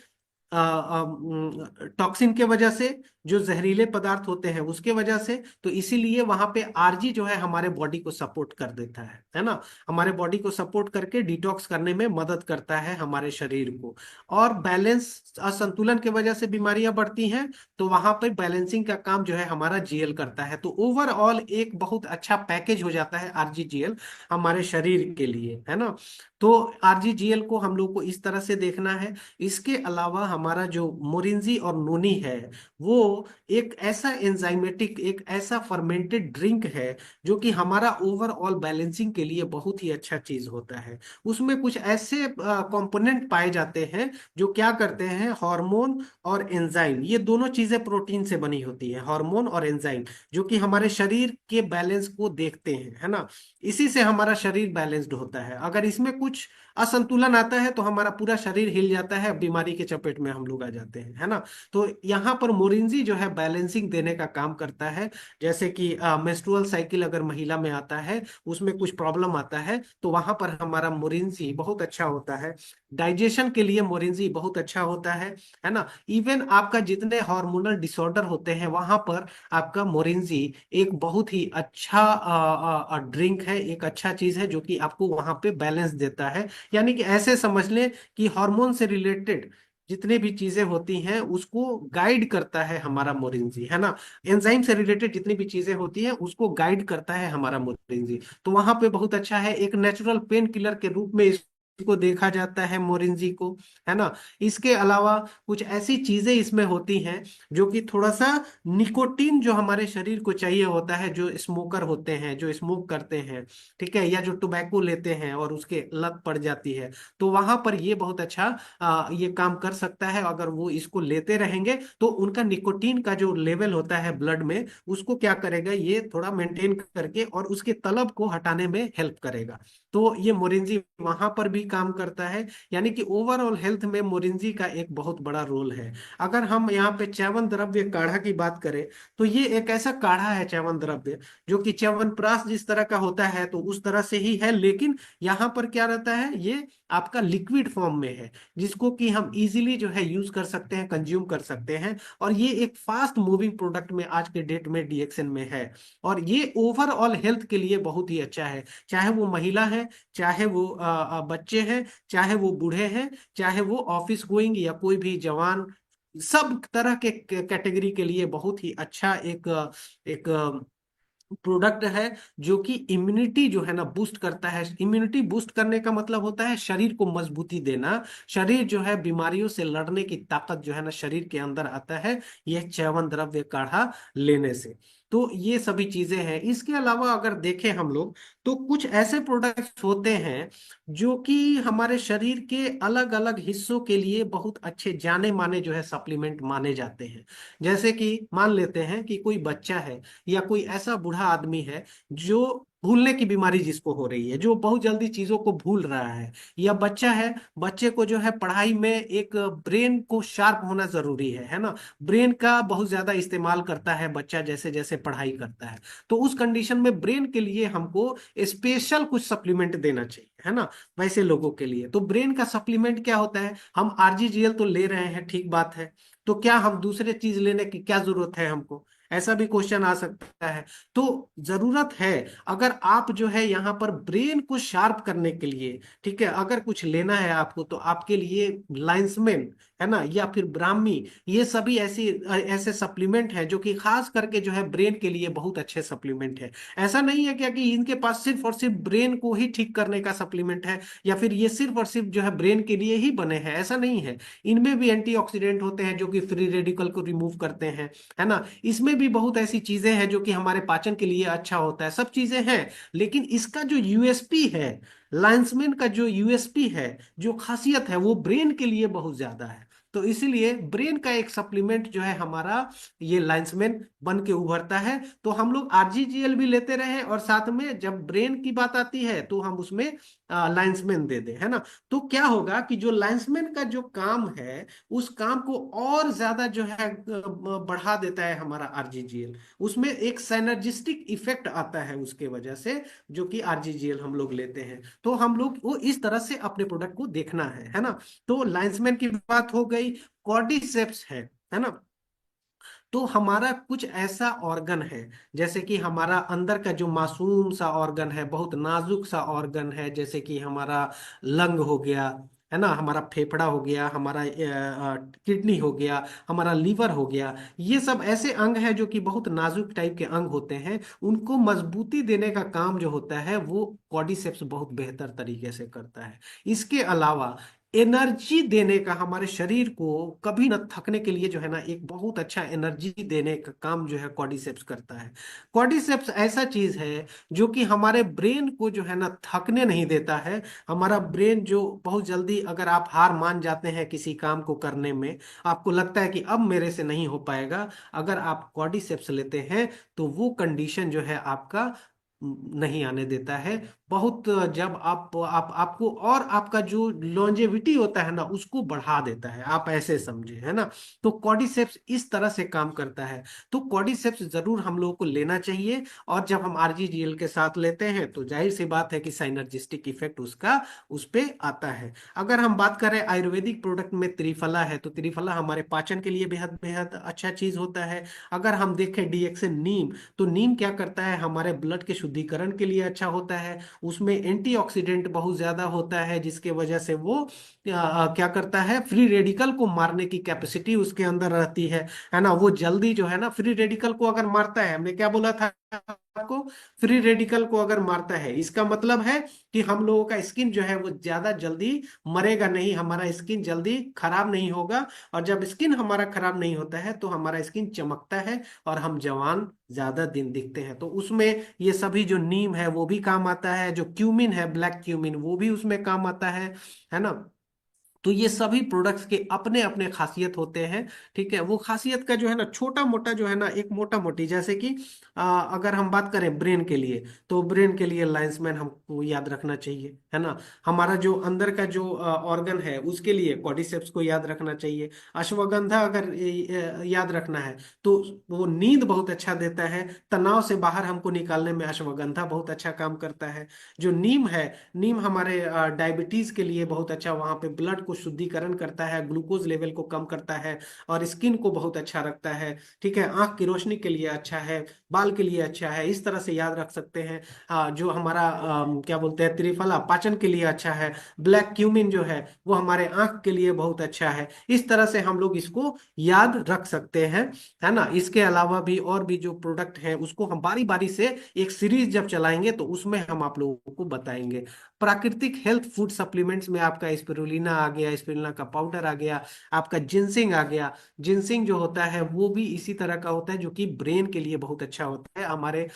टॉक्सिन के वजह से, जो जहरीले पदार्थ होते हैं उसके वजह से। तो इसीलिए वहां पे आरजी जो है हमारे बॉडी को सपोर्ट कर देता है ना। हमारे बॉडी को सपोर्ट करके डिटॉक्स करने में मदद करता है हमारे शरीर को। और बैलेंस असंतुलन के वजह से बीमारियां बढ़ती हैं, तो वहां पे बैलेंसिंग का काम जो है हमारा जीएल करता है। तो ओवरऑल एक बहुत अच्छा पैकेज हो जाता है आरजीजीएल हमारे शरीर के लिए, है ना। तो आरजीजीएल को हम लोग को इस तरह से देखना है। इसके अलावा हमारा जो मोरिंजी और नोनी है वो एक ऐसा एंजाइमेटिक, एक ऐसा फर्मेंटेड ड्रिंक है जो कि हमारा ओवरऑल बैलेंसिंग के लिए बहुत ही अच्छा चीज होता है। उसमें कुछ ऐसे कंपोनेंट पाए जाते हैं जो क्या करते हैं, हार्मोन और एंजाइम, ये दोनों चीजें प्रोटीन से बनी होती है, हार्मोन और एंजाइम, जो कि हमारे शरीर के बैलेंस को देखते हैं, है ना। इसी से हमारा शरीर बैलेंस्ड होता है। अगर इसमें कुछ कुछ असंतुलन आता है तो हमारा पूरा शरीर हिल जाता है, बीमारी के चपेट में हम लोग आ जाते हैं, है ना। तो यहाँ पर मोरिंजी जो है बैलेंसिंग देने का काम करता है। जैसे कि मेंस्ट्रुअल साइकिल अगर महिला में आता है, उसमें कुछ प्रॉब्लम आता है, तो वहां पर हमारा मोरिंजी बहुत अच्छा होता है। डाइजेशन के लिए मोरिंजी बहुत अच्छा होता है ना। इवन आपका जितने हार्मोनल डिसऑर्डर होते हैं वहां पर आपका मोरिंजी एक बहुत ही अच्छा ड्रिंक है, एक अच्छा चीज है जो कि आपको वहां पे बैलेंस देता है। यानी कि ऐसे समझ लें कि हार्मोन से रिलेटेड जितने भी चीजें होती हैं उसको गाइड करता है हमारा मोरिंजी, है ना। एंजाइम से रिलेटेड जितनी भी चीजें होती हैं उसको गाइड करता है हमारा मोरिंजी। तो वहां पे बहुत अच्छा है, एक नेचुरल पेन किलर के रूप में इसको देखा जाता है मोरिंजी को, है ना। इसके अलावा कुछ ऐसी चीजें इसमें होती हैं जो कि थोड़ा सा निकोटीन जो हमारे शरीर को चाहिए होता है, जो स्मोकर होते हैं, जो स्मोक करते हैं, ठीक है, या जो टोबैको लेते हैं और उसके लत पड़ जाती है, तो वहां पर ये बहुत अच्छा ये काम कर सकता है। अगर वो इसको लेते रहेंगे तो उनका निकोटीन का जो लेवल होता है ब्लड में, उसको क्या करेगा, ये थोड़ा मेंटेन करके और उसके तलब को हटाने में हेल्प करेगा। तो ये मोरिंजी वहां पर भी काम करता है। यानी कि ओवरऑल हेल्थ में मोरिंजी का एक बहुत बड़ा रोल है। अगर हम यहाँ पे च्यवन द्रव्य काढ़ा की बात करें, तो ये एक ऐसा काढ़ा है च्यवन द्रव्य जो कि च्यवनप्राश जिस तरह का होता है तो उस तरह से ही है, लेकिन यहाँ पर क्या रहता है, ये आपका लिक्विड फॉर्म में है, जिसको कि हम इजीली जो है यूज कर सकते हैं, कंज्यूम कर सकते हैं। और ये एक फास्ट मूविंग प्रोडक्ट में आज के डेट में डीएक्सन में है। और ये ओवरऑल हेल्थ के लिए बहुत ही अच्छा है, चाहे वो महिला है, चाहे वो बच्चे हैं, चाहे वो बूढ़े हैं, चाहे वो ऑफिस गोइंग या कोई भी जवान, सब तरह के कैटेगरी के लिए बहुत ही अच्छा एक प्रोडक्ट है, जो कि इम्यूनिटी जो है ना बूस्ट करता है। इम्यूनिटी बूस्ट करने का मतलब होता है शरीर को मजबूती देना, शरीर जो है बीमारियों से लड़ने की ताकत जो है ना शरीर के अंदर आता है, यह च्यवन द्रव्य काढ़ा लेने से। तो ये सभी चीजें हैं। इसके अलावा अगर देखें हम लोग, तो कुछ ऐसे प्रोडक्ट्स होते हैं जो कि हमारे शरीर के अलग अलग हिस्सों के लिए बहुत अच्छे जाने माने जो है सप्लीमेंट माने जाते हैं। जैसे कि मान लेते हैं कि कोई बच्चा है या कोई ऐसा बूढ़ा आदमी है जो भूलने की बीमारी जिसको हो रही है, जो बहुत जल्दी चीजों को भूल रहा है, या बच्चा है, बच्चे को जो है पढ़ाई में एक ब्रेन को शार्प होना जरूरी है ना। ब्रेन का बहुत ज्यादा इस्तेमाल करता है बच्चा जैसे जैसे पढ़ाई करता है। तो उस कंडीशन में ब्रेन के लिए हमको स्पेशल कुछ सप्लीमेंट देना चाहिए, है ना। वैसे लोगों के लिए तो ब्रेन का सप्लीमेंट क्या होता है, हम आरजीजीएल तो ले रहे हैं, ठीक बात है, तो क्या हम दूसरे चीज लेने की क्या जरूरत है हमको, ऐसा भी क्वेश्चन आ सकता है। तो जरूरत है, अगर आप जो है यहाँ पर ब्रेन को शार्प करने के लिए, ठीक है, अगर कुछ लेना है आपको, तो आपके लिए लाइंसमैन, है ना, या फिर ब्राह्मी, ये सभी ऐसे सप्लीमेंट हैं जो कि खास करके जो है ब्रेन के लिए बहुत अच्छे सप्लीमेंट है। ऐसा नहीं है क्या कि इनके पास सिर्फ और सिर्फ ब्रेन को ही ठीक करने का सप्लीमेंट है, या फिर ये सिर्फ और सिर्फ जो है ब्रेन के लिए ही बने हैं, ऐसा नहीं है। इनमें भी एंटीऑक्सीडेंट होते हैं जो कि फ्री रेडिकल को रिमूव करते हैं, है ना। इसमें भी बहुत ऐसी चीजें हैं जो कि हमारे पाचन के लिए अच्छा होता है, सब चीजें हैं। लेकिन इसका जो यूएसपी है, लाइंसमैन का जो यूएसपी है, जो खासियत है, वो ब्रेन के लिए बहुत ज्यादा है। तो इसीलिए ब्रेन का एक सप्लीमेंट जो है हमारा, ये लाइंसमैन बन के उभरता है। तो हम लोग आरजीजीएल भी लेते रहे और साथ में जब ब्रेन की बात आती है तो हम उसमें लाइंसमैन दे दें, है ना। तो क्या होगा कि जो लाइंसमैन का जो काम है, उस काम को और ज्यादा जो है बढ़ा देता है हमारा आरजीजीएल। उसमें एक साइनर्जिस्टिक इफेक्ट आता है उसके वजह से, जो कि आरजीजीएल हम लोग लेते हैं। तो हम लोग वो इस तरह से अपने प्रोडक्ट को देखना है ना। तो लाइंसमैन की बात हो गई। कॉर्डिसेप्स है ना। तो हमारा कुछ ऐसा ऑर्गन है, जैसे कि हमारा अंदर का जो मासूम सा ऑर्गन है, बहुत नाजुक सा ऑर्गन है, जैसे कि हमारा लंग हो गया, है ना, हमारा फेफड़ा हो गया, हमारा किडनी हो गया, हमारा लीवर हो गया। ये सब ऐसे अंग हैं जो कि बहुत नाजुक टाइप के अंग होते हैं। उनको मजबूती देने का काम जो होता है वो कॉर्डिसेप्स बहुत बेहतर तरीके से करता है। इसके अलावा एनर्जी देने का, हमारे शरीर को कभी न थकने के लिए जो है ना एक बहुत अच्छा एनर्जी देने का काम जो है कॉर्डिसेप्स करता है। कॉर्डिसेप्स ऐसा चीज है जो कि हमारे ब्रेन को जो है ना थकने नहीं देता है। हमारा ब्रेन जो बहुत जल्दी, अगर आप हार मान जाते हैं किसी काम को करने में, आपको लगता है कि अब मेरे से नहीं हो पाएगा, अगर आप कॉर्डिसेप्स लेते हैं तो वो कंडीशन जो है आपका नहीं आने देता है। बहुत, जब आप आपको और आपका जो लॉन्जेविटी होता है ना उसको बढ़ा देता है, आप ऐसे समझे, है ना। तो कॉर्डिसेप्स इस तरह से काम करता है। तो कॉर्डिसेप्स जरूर हम लोगों को लेना चाहिए। और जब हम आरजीजीएल के साथ लेते हैं तो जाहिर सी बात है कि साइनर्जिस्टिक इफेक्ट उसका उस पे आता है। अगर हम बात करें आयुर्वेदिक प्रोडक्ट में त्रिफला है, तो त्रिफला हमारे पाचन के लिए बेहद बेहद अच्छा चीज होता है। अगर हम देखें डीएक्सन नीम, तो नीम क्या करता है, हमारे ब्लड के शुद्धिकरण के लिए अच्छा होता है। उसमें एंटीऑक्सीडेंट बहुत ज्यादा होता है, जिसके वजह से वो क्या करता है, फ्री रेडिकल को मारने की कैपेसिटी उसके अंदर रहती है ना। वो जल्दी जो है ना फ्री रेडिकल को अगर मारता है, हमने क्या बोला था आपको, फ्री रेडिकल को अगर मारता है, इसका मतलब है कि हम लोगों का स्किन जो है वो ज्यादा जल्दी मरेगा नहीं, हमारा स्किन जल्दी खराब नहीं होगा। और जब स्किन हमारा खराब नहीं होता है तो हमारा स्किन चमकता है और हम जवान ज्यादा दिन दिखते हैं। तो उसमें ये सभी जो नीम है वो भी काम आता है, जो क्यूमिन है, ब्लैक क्यूमिन, वो भी उसमें काम आता है ना। तो ये सभी प्रोडक्ट्स के अपने अपने खासियत होते हैं। ठीक है, वो खासियत का जो है ना छोटा मोटा जो है ना, एक मोटा मोटी, जैसे कि अगर हम बात करें ब्रेन के लिए, तो ब्रेन के लिए लाइंसमैन हमको याद रखना चाहिए, है ना। हमारा जो अंदर का जो ऑर्गन है उसके लिए कॉर्डिसेप्स को याद रखना चाहिए। अश्वगंधा अगर याद रखना है तो वो नींद बहुत अच्छा देता है, तनाव से बाहर हमको निकालने में अश्वगंधा बहुत अच्छा काम करता है। जो नीम है, नीम हमारे डायबिटीज के लिए बहुत अच्छा, वहां पे ब्लड को शुद्धिकरण करता है, ग्लूकोज लेवल को कम करता है और स्किन को बहुत अच्छा रखता है। ठीक है, आंख की रोशनी के लिए अच्छा है, बाल के लिए अच्छा है, इस तरह से याद रख सकते हैं। जो हमारा क्या बोलते हैं, त्रिफला पाचन के लिए अच्छा है। ब्लैक क्यूमिन जो है वो हमारे आंख के लिए बहुत अच्छा है। इस तरह से हम लोग इसको याद रख सकते हैं, है ना। इसके अलावा भी और भी जो प्रोडक्ट हैं उसको हम बारी बारी से एक सीरीज जब चलाएंगे तो उसमें हम आप लोगों को बताएंगे। प्राकृतिक हेल्थ फूड सप्लीमेंट्स में आपका स्पिरुलिना आ गया, स्पिरुलिना का पाउडर आ गया, आपका जिनसिंग आ गया। जिनसिंग जो होता है वो भी इसी तरह का होता है, जो कि ब्रेन के लिए बहुत अच्छा होता है। हमारे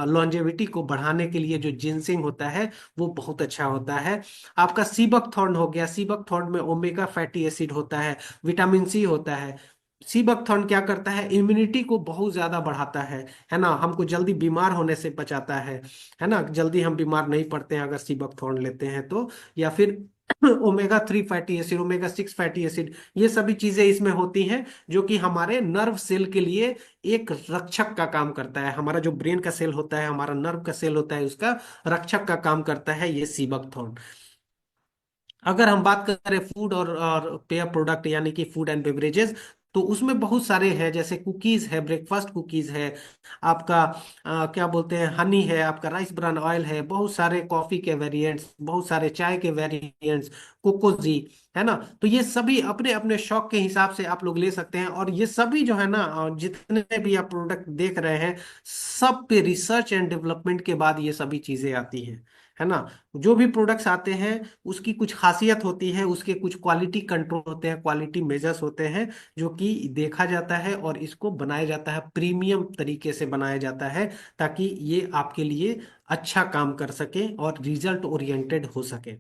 लॉन्जेविटी को बढ़ाने के लिए जो जिनसिंग होता है वो बहुत अच्छा होता है। आपका सीबकथॉर्न हो गया, सीबकथॉर्न में ओमेगा फैटी एसिड होता है, विटामिन सी होता है। सीबकथॉर्न क्या करता है, इम्यूनिटी को बहुत ज्यादा बढ़ाता है ना, हमको जल्दी बीमार होने से बचाता है ना, जल्दी हम बीमार नहीं पड़ते हैं अगर सीबकथॉर्न लेते हैं तो। या फिर omega 3 fatty acid, omega 6 fatty acid, ये सभी चीजें इसमें होती हैं जो कि हमारे नर्व सेल के लिए एक रक्षक का काम करता है। हमारा जो ब्रेन का सेल होता है, हमारा नर्व का सेल होता है, उसका रक्षक का काम करता है ये सीबकथॉर्न। अगर हम बात करें फूड और पेय प्रोडक्ट यानी कि फूड एंड बेवरेजेस, तो उसमें बहुत सारे हैं, जैसे कुकीज है, ब्रेकफास्ट कुकीज है, आपका क्या बोलते हैं, हनी है, आपका राइस ब्रान ऑयल है, बहुत सारे कॉफी के वेरिएंट्स, बहुत सारे चाय के वेरिएंट्स, कोकोजी, है ना। तो ये सभी अपने अपने शौक के हिसाब से आप लोग ले सकते हैं। और ये सभी जो है ना जितने भी आप प्रोडक्ट देख रहे हैं, सब पे रिसर्च एंड डेवलपमेंट के बाद ये सभी चीजें आती हैं, है ना। जो भी प्रोडक्ट्स आते हैं उसकी कुछ खासियत होती है, उसके कुछ क्वालिटी कंट्रोल होते हैं, क्वालिटी मेजर्स होते हैं, जो कि देखा जाता है और इसको बनाया जाता है, प्रीमियम तरीके से बनाया जाता है, ताकि ये आपके लिए अच्छा काम कर सके और रिजल्ट ओरिएंटेड हो सके।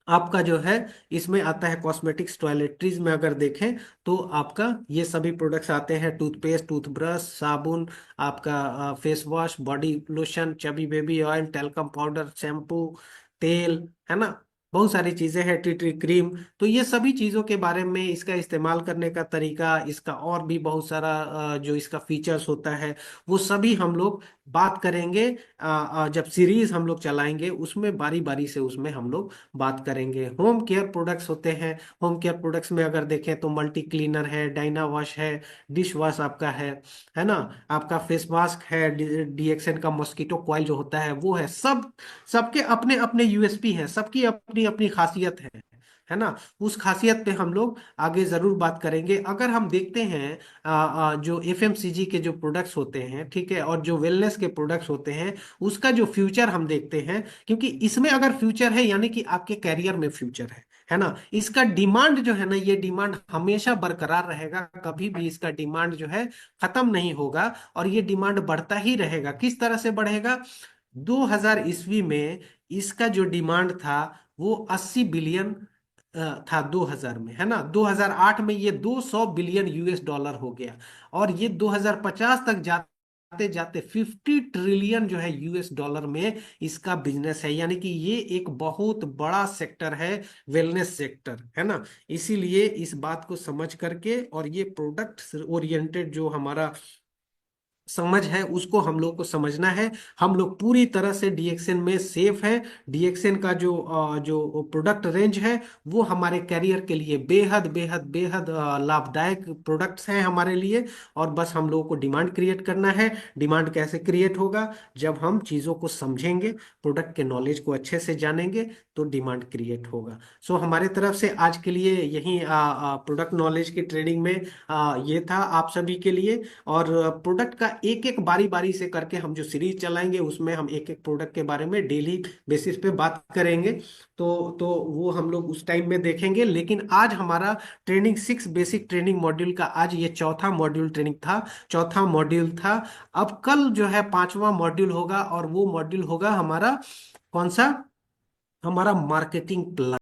आपका जो है इसमें आता है कॉस्मेटिक्स, टॉयलेटरीज में अगर देखें तो आपका ये सभी प्रोडक्ट्स आते हैं, टूथपेस्ट, टूथब्रश, साबुन, आपका face wash, body lotion, chubby baby oil, talcum powder, shampoo, तेल, है ना। बहुत सारी चीजें हैं, टी ट्री क्रीम। तो ये सभी चीजों के बारे में, इसका इस्तेमाल करने का तरीका, इसका और भी बहुत सारा जो इसका फीचर्स होता है वो सभी हम लोग बात करेंगे। जब सीरीज हम लोग चलाएंगे उसमें बारी बारी से उसमें हम लोग बात करेंगे। होम केयर प्रोडक्ट्स होते हैं, होम केयर प्रोडक्ट्स में अगर देखें तो मल्टी क्लीनर है, डाइना वॉश है, डिश वॉश आपका है ना, आपका फेस मास्क है, डीएक्सएन का मॉस्किटो कॉइल जो होता है वो है। सब सबके अपने अपने यूएसपी हैं, सबकी अपनी अपनी खासियत है ना। उस खासियत पे हम लोग आगे जरूर बात करेंगे। अगर हम देखते हैं जो एफएमसीजी के जो प्रोडक्ट्स होते हैं, ठीक है, और जो वेलनेस के प्रोडक्ट्स होते हैं, उसका जो फ्यूचर हम देखते हैं, क्योंकि इसमें अगर फ्यूचर है यानी कि आपके कैरियर में फ्यूचर है ना। इसका डिमांड जो है ना, ये डिमांड हमेशा बरकरार रहेगा, कभी भी इसका डिमांड जो है खत्म नहीं होगा, और ये डिमांड बढ़ता ही रहेगा। किस तरह से बढ़ेगा, 2000 ईस्वी में इसका जो डिमांड था वो 80 बिलियन था 2000 में, है ना। 2008 में ये 200 बिलियन यूएस डॉलर हो गया, और ये 2050 तक जाते जाते 50 ट्रिलियन जो है यूएस डॉलर में इसका बिजनेस है, यानी कि ये एक बहुत बड़ा सेक्टर है, वेलनेस सेक्टर है ना। इसीलिए इस बात को समझ करके और ये प्रोडक्ट ओरिएंटेड जो हमारा समझ है उसको हम लोग को समझना है। हम लोग पूरी तरह से डीएक्सएन में सेफ है। डीएक्सएन का जो प्रोडक्ट रेंज है वो हमारे कैरियर के लिए बेहद बेहद बेहद लाभदायक प्रोडक्ट्स हैं हमारे लिए। और बस हम लोगों को डिमांड क्रिएट करना है। डिमांड कैसे क्रिएट होगा? जब हम चीज़ों को समझेंगे, प्रोडक्ट के नॉलेज को अच्छे से जानेंगे, तो डिमांड क्रिएट होगा। सो हमारे तरफ से आज के लिए यही प्रोडक्ट नॉलेज की ट्रेनिंग में ये था आप सभी के लिए। और प्रोडक्ट का एक एक बारी बारी से करके हम जो सीरीज चलाएंगे उसमें हम एक एक प्रोडक्ट के बारे में डेली बेसिस पे बात करेंगे। तो वो हम लोग उस टाइम में देखेंगे। लेकिन आज हमारा ट्रेनिंग 6 बेसिक ट्रेनिंग मॉड्यूल का आज ये चौथा मॉड्यूल ट्रेनिंग था, चौथा मॉड्यूल था। अब कल जो है पांचवा मॉड्यूल होगा और वो मॉड्यूल होगा हमारा कौन सा? हमारा मार्केटिंग प्लान।